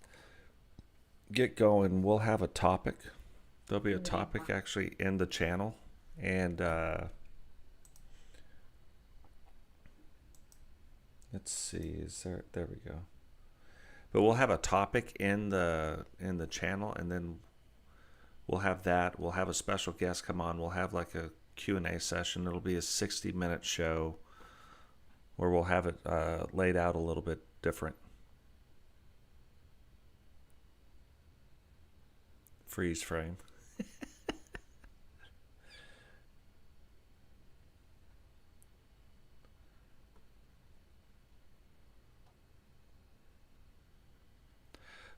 [SPEAKER 1] going, we'll have a topic. There'll be a topic actually in the channel, and let's see, is there we go. But we'll have a topic in the channel, and then we'll have that. We'll have a special guest come on. We'll have like a Q&A session. It'll be a 60-minute show where we'll have it laid out a little bit different. Freeze frame.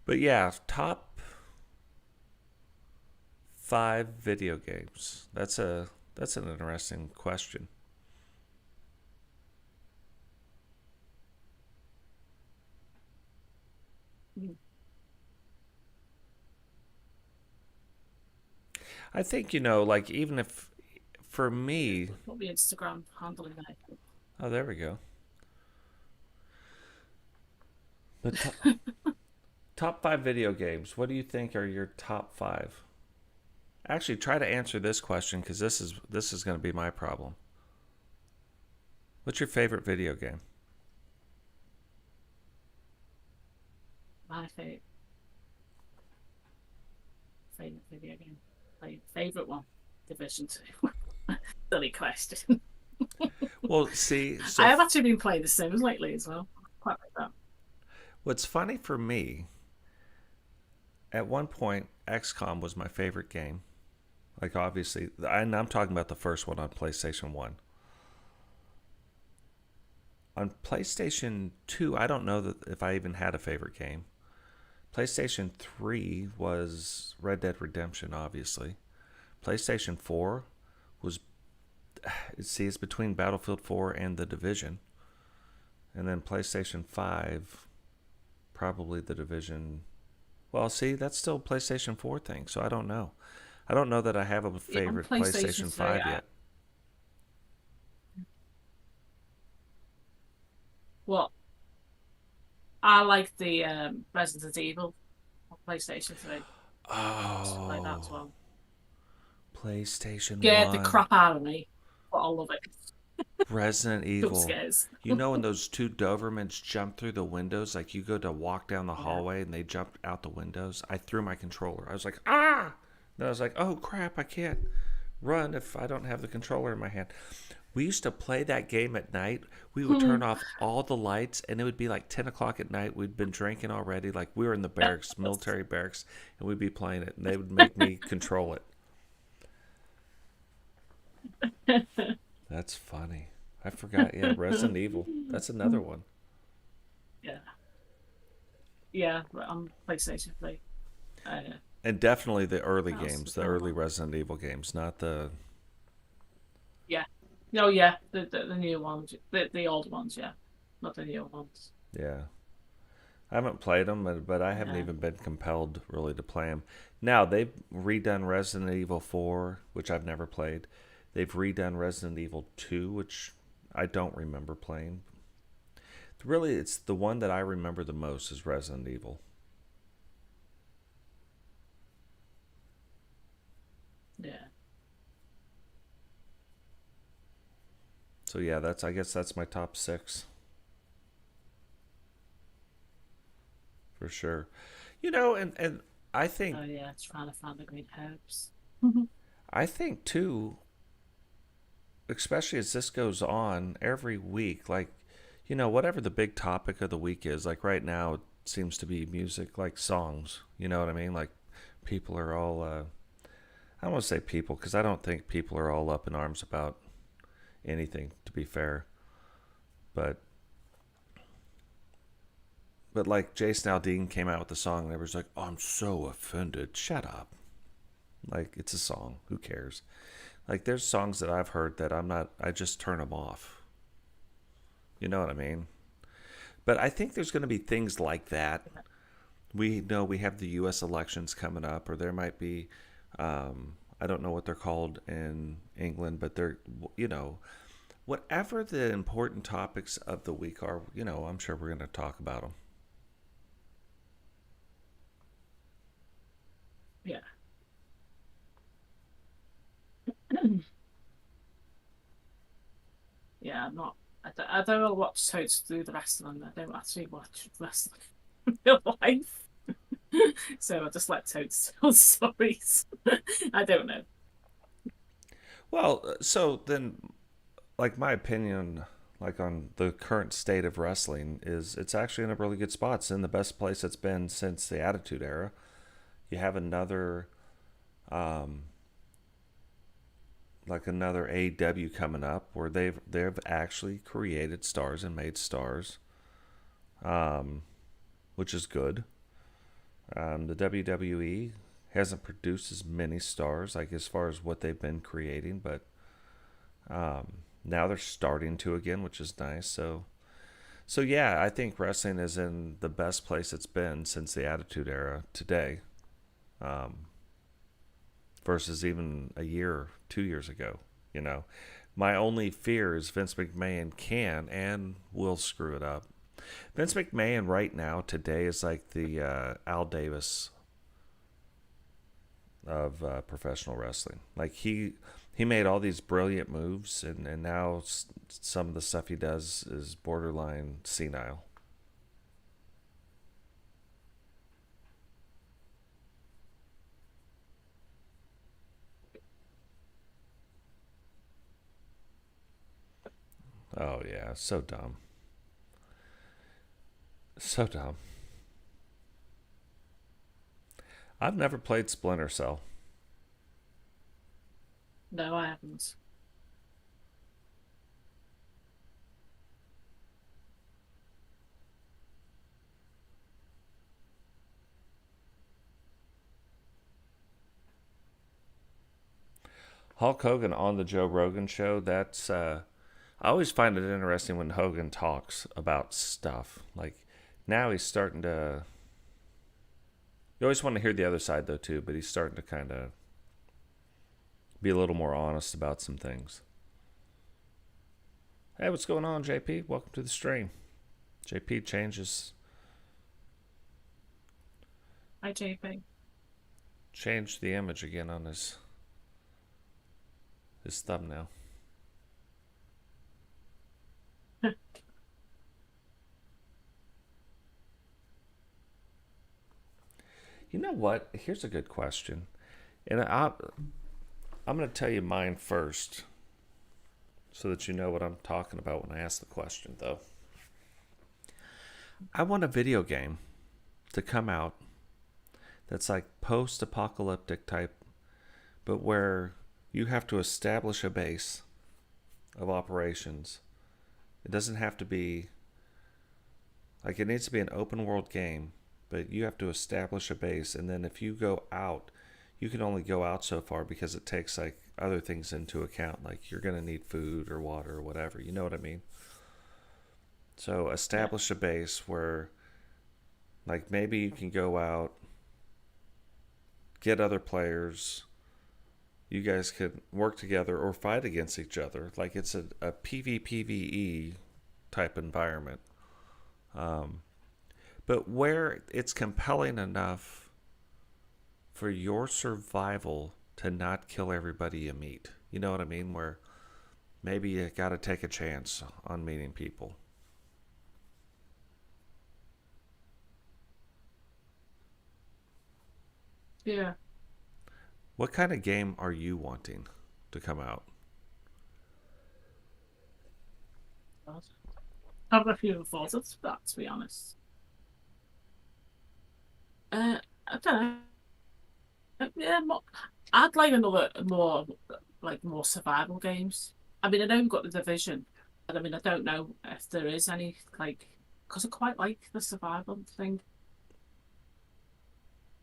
[SPEAKER 1] But yeah, top 5 video games. That's an interesting question. I think like even if for me,
[SPEAKER 2] put the Instagram handle in there.
[SPEAKER 1] oh there we go. But top 5 video games. What do you think are your top 5? Actually, try to answer this question because this is going to be my problem. What's your favorite video game?
[SPEAKER 2] My favorite video game. My favorite one, Division 2. Silly question.
[SPEAKER 1] Well, see,
[SPEAKER 2] I
[SPEAKER 1] so
[SPEAKER 2] have actually been playing The Sims lately as well. Quite like that.
[SPEAKER 1] what's funny for me, at one point, XCOM was my favorite game. Like obviously, and I'm talking about the first one on PlayStation 1. On PlayStation 2, I don't know that if I even had a favorite game. PlayStation 3 was Red Dead Redemption, obviously. PlayStation 4 was, see, it's between Battlefield 4 and The Division. And then PlayStation 5, probably The Division. Well, see, that's still a PlayStation 4 thing, so I don't know. I don't know that I have a
[SPEAKER 2] Yeah, on
[SPEAKER 1] favorite
[SPEAKER 2] PlayStation
[SPEAKER 1] PlayStation
[SPEAKER 2] 3,
[SPEAKER 1] 5 yet.
[SPEAKER 2] what I like the Resident Evil on PlayStation 3. Used to play that as
[SPEAKER 1] Oh,
[SPEAKER 2] well.
[SPEAKER 1] PlayStation
[SPEAKER 2] Scared the
[SPEAKER 1] 1.
[SPEAKER 2] crap out of me, but I love it.
[SPEAKER 1] Resident
[SPEAKER 2] Jump
[SPEAKER 1] Evil.
[SPEAKER 2] scares.
[SPEAKER 1] You know when those two Dobermans jump through the windows, like you go to walk down the
[SPEAKER 2] Yeah.
[SPEAKER 1] hallway and they jump out the windows? I threw my controller. I was like, ah! Then I was like, oh crap, I can't run if I don't have the controller in my hand. We used to play that game at night. We would turn off all the lights, and it would be like 10 o'clock at night. We'd been drinking already. Like we were in the barracks, military barracks, and we'd be playing it, and they would make me control it. That's funny. I forgot. Yeah, Resident Evil. That's another one.
[SPEAKER 2] Yeah. Yeah. On PlayStation 3.
[SPEAKER 1] And definitely the early
[SPEAKER 2] That was
[SPEAKER 1] games, the
[SPEAKER 2] another
[SPEAKER 1] early
[SPEAKER 2] one.
[SPEAKER 1] Resident Evil games, not the.
[SPEAKER 2] Yeah. Oh yeah, the new ones, the old ones, yeah, not the new ones.
[SPEAKER 1] Yeah. I haven't played them, but I haven't
[SPEAKER 2] Yeah.
[SPEAKER 1] even been compelled really to play them. Now, they've redone Resident Evil 4, which I've never played. They've redone Resident Evil 2, which I don't remember playing. Really, it's the one that I remember the most is Resident Evil.
[SPEAKER 2] Yeah.
[SPEAKER 1] So yeah, that's I guess that's my top 6 for sure. And I think
[SPEAKER 2] Oh yeah, trying to find the green herbs.
[SPEAKER 1] I think too, especially as this goes on every week, like whatever the big topic of the week is, like right now it seems to be music, like songs. You know what I mean? Like people are all I don't want to say people because I don't think people are all up in arms about anything, to be fair. But like Jason Aldean came out with the song and everyone's like, "Oh, I'm so offended." Shut up. Like it's a song. Who cares? Like there's songs that I've heard that I'm not. I just turn them off. You know what I mean? But I think there's going to be things like that. We know we have the U.S. elections coming up, or there might be. I don't know what they're called in England, but they're whatever the important topics of the week are. I'm sure we're going to talk about them.
[SPEAKER 2] Yeah. Yeah, I'm not. I don't know what to do the rest of them. I don't actually watch the rest of real life, so I just let Totes tell stories. I don't know.
[SPEAKER 1] Well, so then like my opinion like on the current state of wrestling is it's actually in a really good spot. It's in the best place it's been since the Attitude Era. You have another um like another AEW coming up where they've actually created stars and made stars, um, which is good. The WWE hasn't produced as many stars like as far as what they've been creating, but now they're starting to again, which is nice. So yeah, I think wrestling is in the best place it's been since the Attitude Era today, um, versus even a year, 2 years ago. You know, my only fear is Vince McMahon can and will screw it up. Vince McMahon right now today is like the Al Davis of professional wrestling. Like he made all these brilliant moves, and now some of the stuff he does is borderline senile. Oh yeah, so dumb, so dumb. I've never played Splinter Cell.
[SPEAKER 2] No, I haven't.
[SPEAKER 1] Hulk Hogan on the Joe Rogan show. That's I always find it interesting when Hogan talks about stuff. Like now he's starting to. You always want to hear the other side though too, but he's starting to kind of be a little more honest about some things. Hey, what's going on, JP? Welcome to the stream. JP
[SPEAKER 2] Hi, JP.
[SPEAKER 1] changed the image again on his thumbnail. You know what? Here's a good question. And I'm going to tell you mine first so that you know what I'm talking about when I ask the question, though. I want a video game to come out that's like post apocalyptic type, but where you have to establish a base of operations. It doesn't have to be like, it needs to be an open world game, but you have to establish a base. And then if you go out, you can only go out so far because it takes like other things into account. Like you're going to need food or water or whatever. You know what I mean? So
[SPEAKER 2] Yeah.
[SPEAKER 1] establish a base where like maybe you can go out, get other players, you guys could work together or fight against each other. Like it's a PvPvE type environment. Um, but where it's compelling enough for your survival to not kill everybody you meet. You know what I mean? Where maybe you got to take a chance on meeting people.
[SPEAKER 2] Yeah.
[SPEAKER 1] What kind of game are you wanting to come out?
[SPEAKER 2] I've got a few thoughts of that, to be honest. I don't know. Yeah, I'd like another more more survival games. I mean, I know we've got the Division, but I mean, I don't know if there is any like because I quite like the survival thing.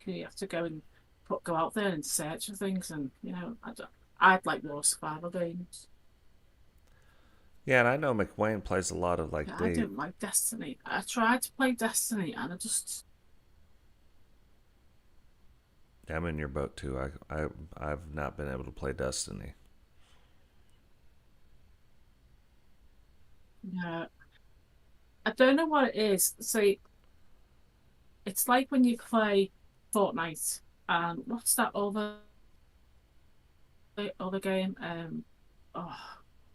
[SPEAKER 2] You have to go out there and search for things, and I'd like more survival games.
[SPEAKER 1] Yeah, and I know McWayne plays a lot of like
[SPEAKER 2] Yeah, I
[SPEAKER 1] they.
[SPEAKER 2] don't like Destiny. I tried to play Destiny, and I just
[SPEAKER 1] I'm in your boat too. I've not been able to play Destiny.
[SPEAKER 2] yeah, I don't know what it is. So it's like when you play Fortnite, and what's that other game? Oh,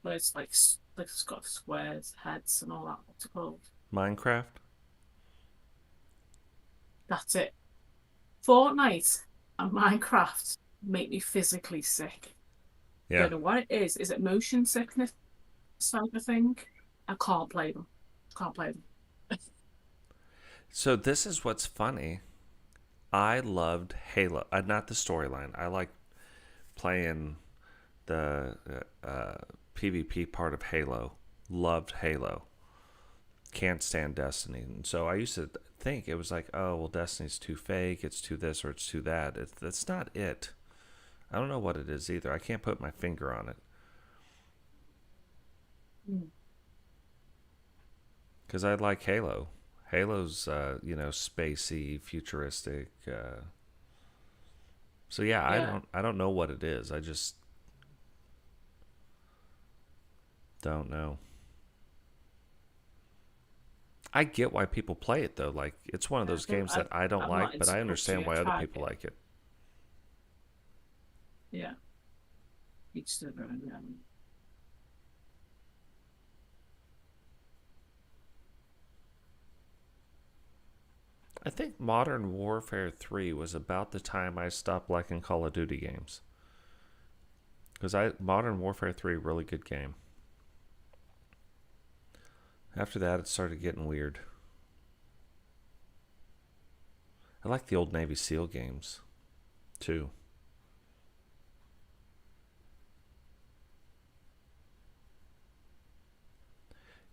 [SPEAKER 2] where it's like it's got squares, heads, and all that. What's it called?
[SPEAKER 1] Minecraft.
[SPEAKER 2] That's it. Fortnite and Minecraft make me physically sick.
[SPEAKER 1] Yeah.
[SPEAKER 2] Don't know what it is. Is it motion sickness type of thing? I can't play them. Can't play them.
[SPEAKER 1] So this is what's funny. I loved Halo. Not the storyline. I like playing the PvP part of Halo. Loved Halo. Can't stand Destiny. And so I used to think it was like, oh, well, Destiny's too fake. It's too this or it's too that. That's not it. I don't know what it is either. I can't put my finger on it.
[SPEAKER 2] Mm.
[SPEAKER 1] Because I like Halo. Halo's, spacey, futuristic. So yeah,
[SPEAKER 2] Yeah.
[SPEAKER 1] I don't know what it is. I just don't know. I get why people play it though. Like it's one of
[SPEAKER 2] I
[SPEAKER 1] those
[SPEAKER 2] don't,
[SPEAKER 1] games that I don't
[SPEAKER 2] I'm not
[SPEAKER 1] like, but
[SPEAKER 2] into
[SPEAKER 1] I
[SPEAKER 2] PUBG.
[SPEAKER 1] understand
[SPEAKER 2] I
[SPEAKER 1] why other
[SPEAKER 2] tried
[SPEAKER 1] people
[SPEAKER 2] it.
[SPEAKER 1] like it.
[SPEAKER 2] Yeah. Each to their own.
[SPEAKER 1] I think Modern Warfare 3 was about the time I stopped liking Call of Duty games. Because Modern Warfare 3, really good game. After that, it started getting weird. I like the old Navy SEAL games, too.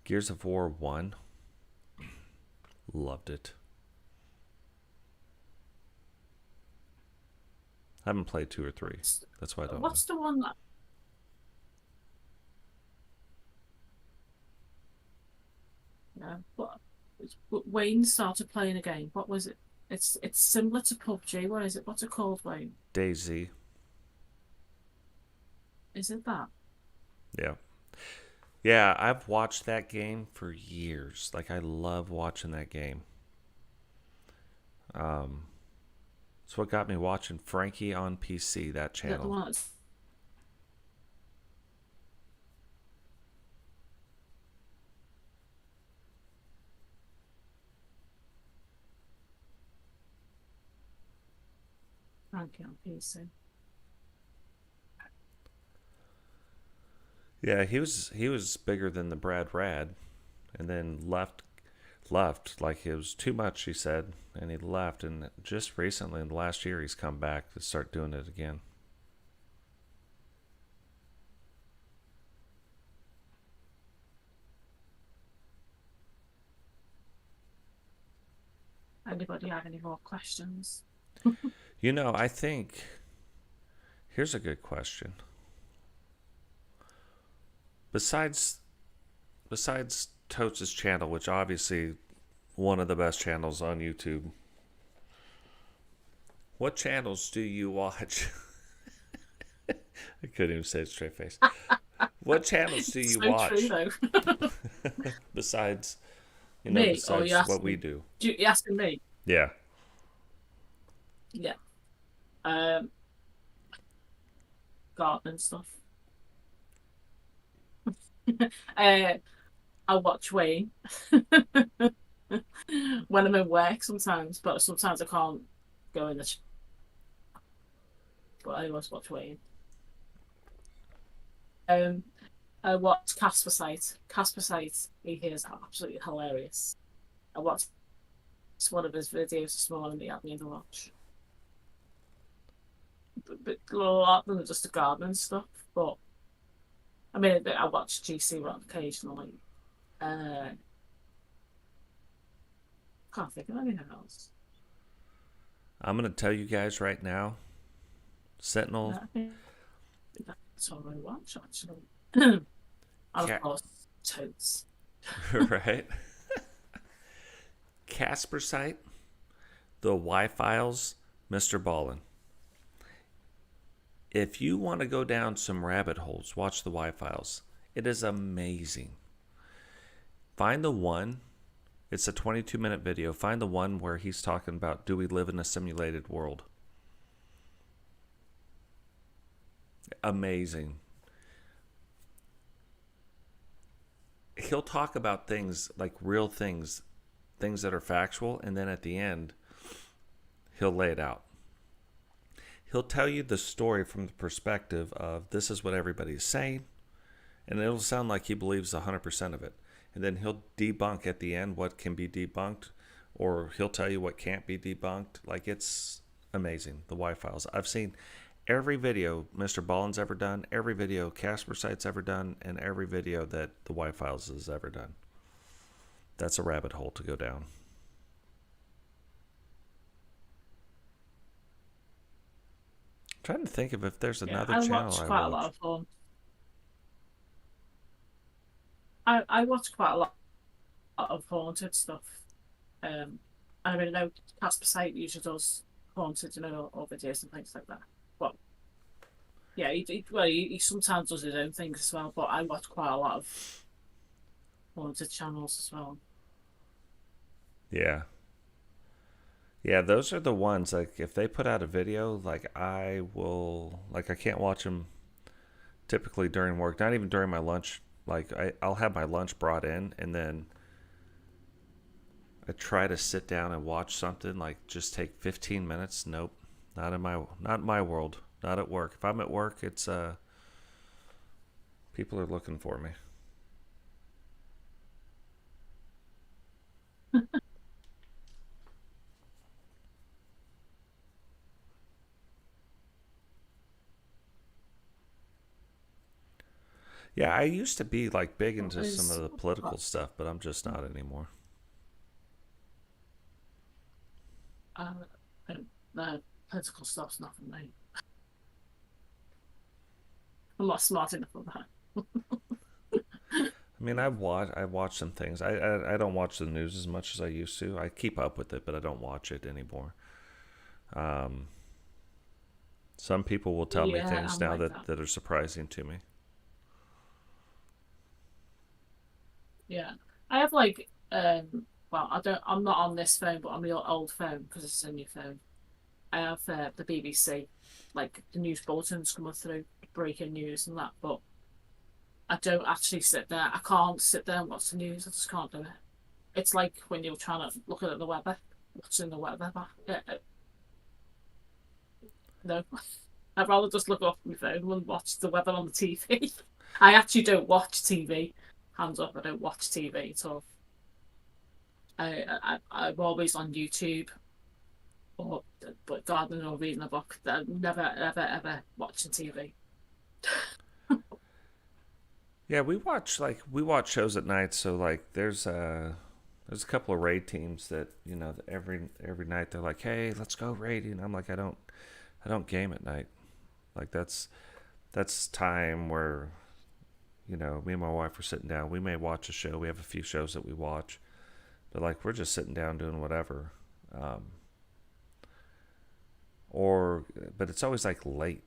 [SPEAKER 1] Gears of War 1, loved it. I haven't played 2 or 3. That's why I don't know.
[SPEAKER 2] What's the one that? Yeah. Wayne started playing a game. What was it? It's similar to PUBG. What is it? What's it called, Wayne?
[SPEAKER 1] DayZ,
[SPEAKER 2] Is it that?
[SPEAKER 1] yeah. Yeah, I've watched that game for years. Like, I love watching that game. Um, it's what got me watching Frankie on PC, that
[SPEAKER 2] Is that the
[SPEAKER 1] channel.
[SPEAKER 2] one that's Frankie on PC.
[SPEAKER 1] Yeah, he was bigger than the Brad Rad, and then left like it was too much. He said, and he left. And just recently, in the last year, he's come back to start doing it again.
[SPEAKER 2] Anybody have any more questions?
[SPEAKER 1] I think here's a good question. Besides Totes' channel, which obviously one of the best channels on YouTube, what channels do you watch? I couldn't even say it straight face. What channels do you
[SPEAKER 2] So true
[SPEAKER 1] watch
[SPEAKER 2] though.
[SPEAKER 1] besides
[SPEAKER 2] Me, or you
[SPEAKER 1] besides what we
[SPEAKER 2] asking?
[SPEAKER 1] do?
[SPEAKER 2] You asking me?
[SPEAKER 1] Yeah.
[SPEAKER 2] Yeah. Um, gardening stuff. uh, I watch Wayne when I'm in work sometimes, but sometimes I can't go in the. But I always watch Wayne. Um, I watch Casper Site. Casper Site, he is absolutely hilarious. I watched one of his videos this morning. He had me in the watch. A lot than just the gardening stuff, but I mean, I watch GC Rock occasionally. Can't think of anything else.
[SPEAKER 1] I'm gonna tell you guys right now, Sentinel,
[SPEAKER 2] I think that's all I watch actually. And of
[SPEAKER 1] Cat,
[SPEAKER 2] course, Totes.
[SPEAKER 1] right? Casper site, the Y Files, Mr. Ballin. If you want to go down some rabbit holes, watch the Y Files. It is amazing. Find the one. It's a 22-minute video. Find the one where he's talking about, do we live in a simulated world? Amazing. He'll talk about things like real things, things that are factual, and then at the end, he'll lay it out. He'll tell you the story from the perspective of this is what everybody's saying, and it'll sound like he believes 100% of it. And then he'll debunk at the end what can be debunked, or he'll tell you what can't be debunked. Like, it's amazing, the Y Files. I've seen every video Mr. Ballin's ever done, every video Casper Site's ever done, and every video that the Y Files has ever done. That's a rabbit hole to go down. I'm trying to think of if there's
[SPEAKER 2] Yeah,
[SPEAKER 1] another
[SPEAKER 2] I
[SPEAKER 1] channel
[SPEAKER 2] watch
[SPEAKER 1] I
[SPEAKER 2] quite a lot
[SPEAKER 1] watch.
[SPEAKER 2] of fun. I watch quite a lot of haunted stuff. I mean, I know Casper Site usually does haunted, or videos and things like that. But yeah, he sometimes does his own things as well. But I watch quite a lot of haunted channels as well.
[SPEAKER 1] Yeah. Yeah, those are the ones, like, if they put out a video, like, I will, like, I can't watch them typically during work, not even during my lunch. Like, I'll have my lunch brought in, and then I try to sit down and watch something, like, just take 15 minutes. Nope. Not in my world. Not at work. If I'm at work, it's people are looking for me. Yeah, I used to be like big
[SPEAKER 2] What
[SPEAKER 1] into some of
[SPEAKER 2] is
[SPEAKER 1] the political stuff, but I'm just not anymore.
[SPEAKER 2] uh, the political stuff's not for me. I'm not smart enough for that.
[SPEAKER 1] I mean, I watch some things. I don't watch the news as much as I used to. I keep up with it, but I don't watch it anymore. Um, some people will tell me
[SPEAKER 2] Yeah,
[SPEAKER 1] things
[SPEAKER 2] I'm
[SPEAKER 1] now
[SPEAKER 2] like
[SPEAKER 1] that
[SPEAKER 2] that.
[SPEAKER 1] that are surprising to me.
[SPEAKER 2] Yeah, I have like well, I'm not on this phone, but on my old phone because it's a new phone. I have the BBC, like the news bulletins coming through, breaking news and that. But I don't actually sit there. I can't sit there and watch the news. I just can't do it. It's like when you're trying to look at the weather, watching the weather back. No, I'd rather just look off my phone and watch the weather on the TV. I actually don't watch TV. Hands up, I don't watch TV at all. I'm always on YouTube or but gardening or reading a book. I'm never, ever, ever watching TV.
[SPEAKER 1] Yeah, we watch shows at night. So like, there's a couple of raid teams that that every night they're like, hey, let's go raiding. I'm like, I don't game at night. Like that's time where me and my wife are sitting down. We may watch a show. We have a few shows that we watch, but like we're just sitting down doing whatever. Um, or but it's always like late.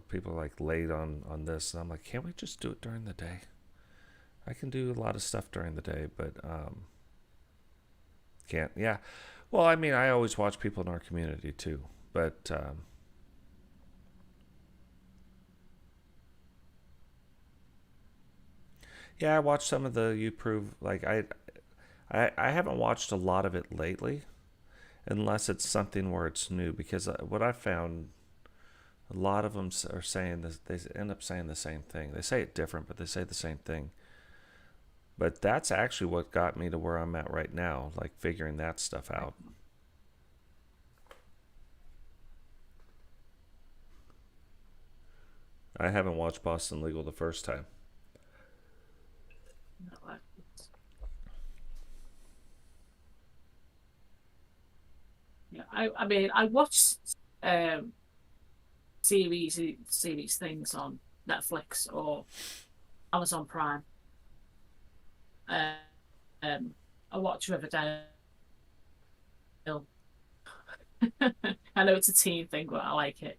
[SPEAKER 1] People are like late on this, and I'm like, can't we just do it during the day? I can do a lot of stuff during the day, but can't. Yeah. Well, I mean, I always watch people in our community too, but yeah, I watched some of the You Prove. Like I haven't watched a lot of it lately, unless it's something where it's new. Because what I found, a lot of them are saying this. They end up saying the same thing. They say it different, but they say the same thing. But that's actually what got me to where I'm at right now, like figuring that stuff out. I haven't watched Boston Legal the first time.
[SPEAKER 2] No, yeah, I mean, I watched um series things on Netflix or Amazon Prime. Uh, um, I watch Riverdale. I know it's a teen thing, but I like it.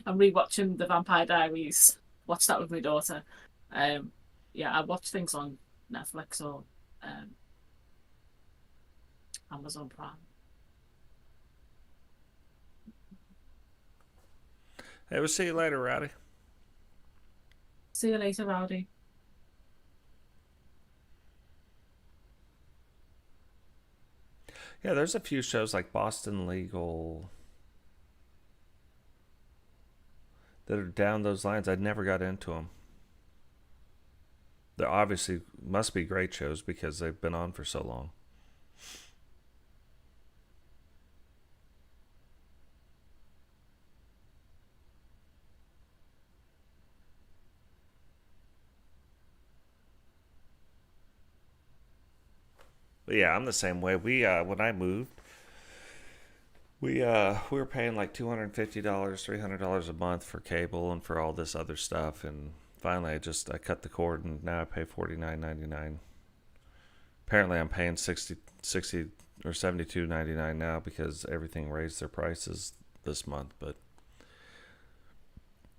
[SPEAKER 2] I'm rewatching The Vampire Diaries. Watch that with my daughter. Um, yeah, I watch things on Netflix or um, Amazon Prime.
[SPEAKER 1] Hey, we'll see you later, Rowdy.
[SPEAKER 2] See you later, Rowdy.
[SPEAKER 1] Yeah, there's a few shows like Boston Legal that are down those lines. I never got into them. They obviously must be great shows because they've been on for so long. But yeah, I'm the same way. We when I moved, we were paying like $250, $300 a month for cable and for all this other stuff, and finally I cut the cord, and now I pay $49.99. Apparently, I'm paying 60 or 72.99 now because everything raised their prices this month, but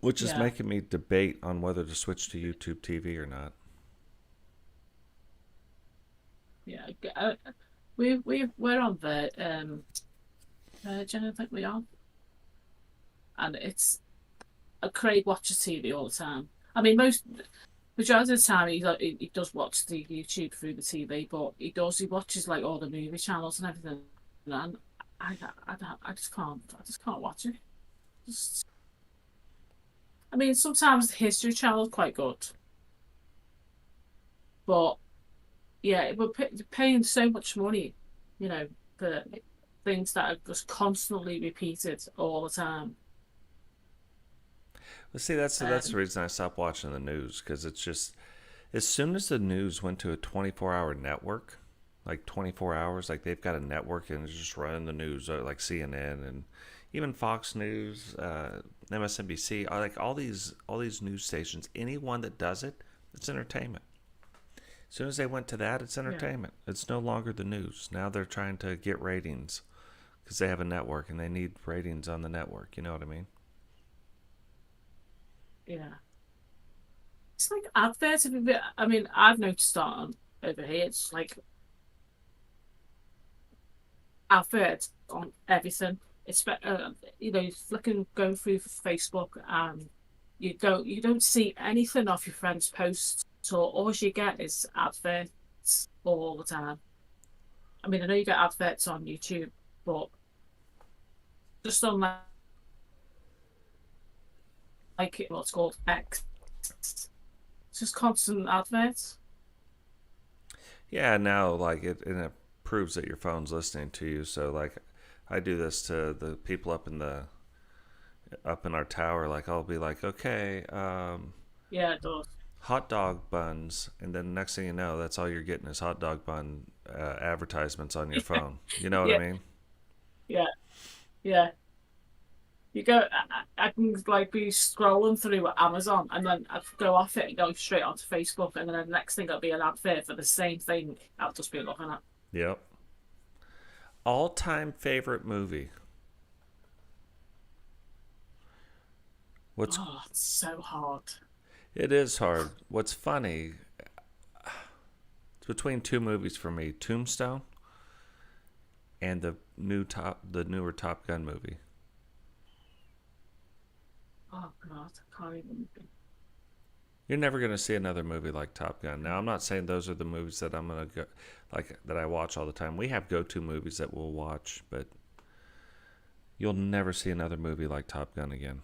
[SPEAKER 1] which is
[SPEAKER 2] Yeah,
[SPEAKER 1] making me debate on whether to switch to YouTube TV or not.
[SPEAKER 2] yeah. We're on the Virgin, I think we are, and it's Craig watches TV all the time. I mean, majority of the time he does watch the YouTube through the TV, but he watches like all the movie channels and everything. And I just can't watch it. Just, I mean, sometimes the History Channel is quite good, but yeah, paying so much money, you know, for things that are just constantly repeated all the time.
[SPEAKER 1] But see, that's the
[SPEAKER 2] Um,
[SPEAKER 1] reason I stopped watching the news, because it's just as soon as the news went to a 24-hour network, like 24 hours, like they've got a network and it's just running the news, like CNN and even Fox News, MSNBC, like all these news stations. Anyone that does it, it's entertainment. As soon as they went to that, it's
[SPEAKER 2] yeah,
[SPEAKER 1] entertainment. It's no longer the news. Now they're trying to get ratings because they have a network and they need ratings on the network. You know what I mean?
[SPEAKER 2] yeah. It's like adverts. I mean, I've noticed that over here. It's like adverts on everything. It's you know, flicking going through Facebook and you don't see anything off your friend's posts. So all you get is adverts all the time. I mean, I know you get adverts on YouTube, but just on like it, what's called X. It's just constant adverts.
[SPEAKER 1] Yeah, now like it proves that your phone's listening to you. So like, I do this to the people up in our tower. Like I'll be like, okay,
[SPEAKER 2] Yeah, it does.
[SPEAKER 1] hot dog buns, and then next thing you know, that's all you're getting is hot dog bun advertisements on your phone. You know what I
[SPEAKER 2] Yeah,
[SPEAKER 1] mean?
[SPEAKER 2] yeah, yeah. You go, I can like be scrolling through Amazon and then I go off it and go straight onto Facebook, and then the next thing it'll be an advert for the same thing. I'll just be looking at.
[SPEAKER 1] Yep. All time favorite movie. What's
[SPEAKER 2] Oh, it's so hard.
[SPEAKER 1] It is hard. What's funny? It's between two movies for me: Tombstone and the newer Top Gun movie.
[SPEAKER 2] Oh God, I can't even.
[SPEAKER 1] You're never gonna see another movie like Top Gun. Now, I'm not saying those are the movies that I'm gonna go like that I watch all the time. We have go-to movies that we'll watch, but you'll never see another movie like Top Gun again.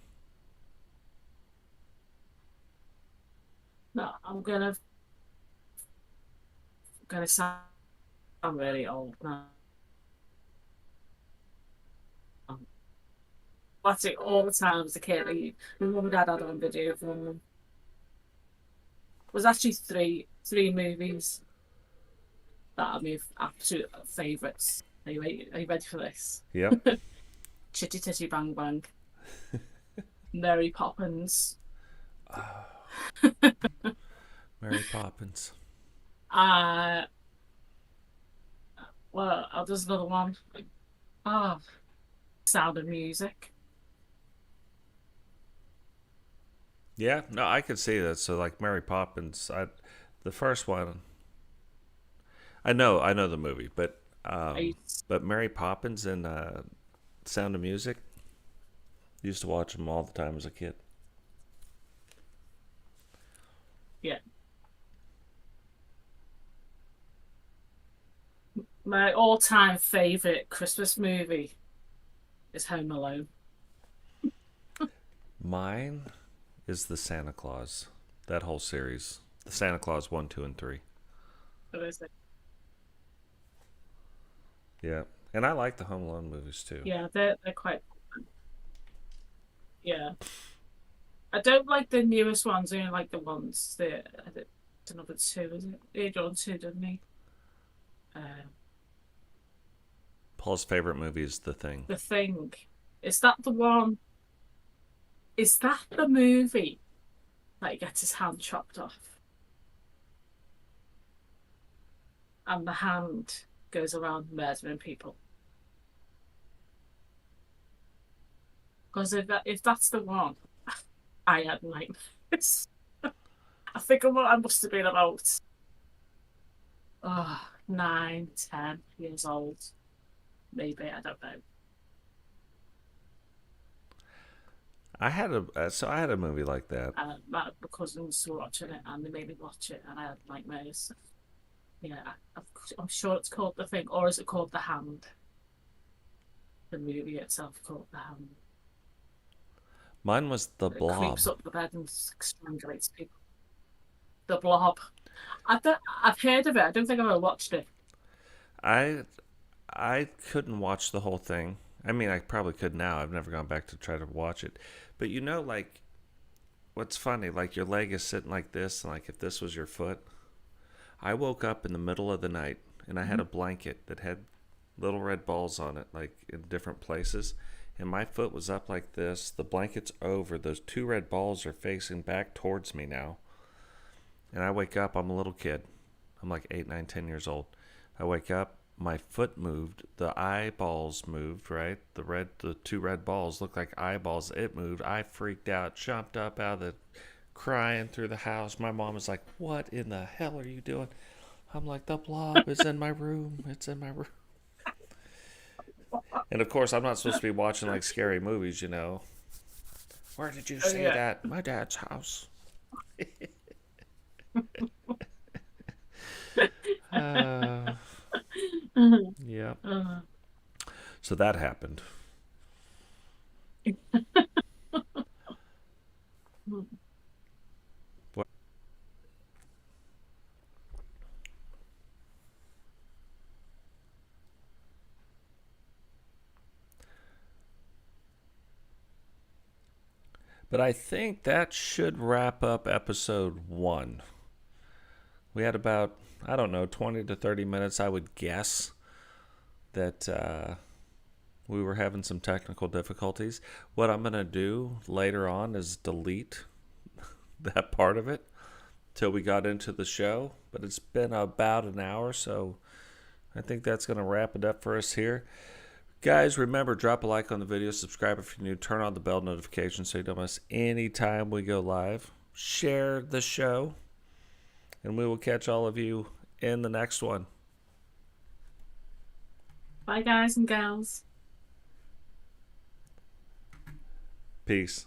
[SPEAKER 2] No, I'm gonna sound really old now. Watch it all the time as a kid. Like, my mum and dad had on video from them. It was actually three movies that are my absolute favourites. Are you ready for this?
[SPEAKER 1] Yep.
[SPEAKER 2] Chitty Titty Bang Bang, Mary Poppins.
[SPEAKER 1] Mary Poppins.
[SPEAKER 2] Uh well, there's another one. Oh, Sound of Music.
[SPEAKER 1] Yeah, no, I could see that. So like Mary Poppins, the first one, I know the movie,
[SPEAKER 2] I
[SPEAKER 1] but Mary Poppins and Sound of Music, used to watch them all the time as a kid.
[SPEAKER 2] Yeah, my all-time favorite Christmas movie is Home Alone.
[SPEAKER 1] Mine is the Santa Claus, that whole series, the Santa Claus 1, 2, and 3.
[SPEAKER 2] What is it?
[SPEAKER 1] Yeah, and I like the Home Alone movies too.
[SPEAKER 2] Yeah, they're quite. Yeah, I don't like the newest ones. I only like the ones that it's another two, is it? He done two, didn't he? Um,
[SPEAKER 1] Paul's favorite movie is The Thing.
[SPEAKER 2] the Thing. Is that the one? Is that the movie that he gets his hand chopped off and the hand goes around murdering people? Because if that's the one, I had nightmares. I think I must have been about 9, 10 years old, maybe. I don't know.
[SPEAKER 1] I had a movie like that.
[SPEAKER 2] My cousins were watching it and they made me watch it, and I had nightmares. Yeah, I'm sure it's called The Thing, or is it called The Hand? The movie itself called The Hand.
[SPEAKER 1] Mine was The
[SPEAKER 2] It creeps
[SPEAKER 1] Blob.
[SPEAKER 2] up the bed and strangulates people. The Blob. I've heard of it. I don't think I've ever watched it.
[SPEAKER 1] I I couldn't watch the whole thing. I mean, I probably could now. I've never gone back to try to watch it. But you know, like, what's funny, like your leg is sitting like this, and like if this was your foot. I woke up in the middle of the night and I had
[SPEAKER 2] Mhm.
[SPEAKER 1] a blanket that had little red balls on it, like in different places. And my foot was up like this. The blanket's over. Those two red balls are facing back towards me now. And I wake up. I'm a little kid. I'm like 8, 9, 10 years old. I wake up. My foot moved. The eyeballs moved. Right. The two red balls looked like eyeballs. It moved. I freaked out. Jumped up out of the, crying through the house. My mom was like, "What in the hell are you doing?" I'm like, "The blob is in my room. It's in my room." And of course, I'm not supposed to be watching like scary movies. Where did you
[SPEAKER 2] Oh
[SPEAKER 1] see
[SPEAKER 2] yeah.
[SPEAKER 1] that? My dad's house. Uh, yeah.
[SPEAKER 2] Uh,
[SPEAKER 1] So that happened. But I think that should wrap up episode 1. We had about, I don't know, 20 to 30 minutes, I would guess, that we were having some technical difficulties. What I'm going to do later on is delete that part of it till we got into the show. But it's been about an hour, so I think that's going to wrap it up for us here. Guys, remember, drop a like on the video, subscribe if you're new, turn on the bell notification so you don't miss any time we go live. Share the show, and we will catch all of you in the next one.
[SPEAKER 2] Bye, guys and gals.
[SPEAKER 1] Peace.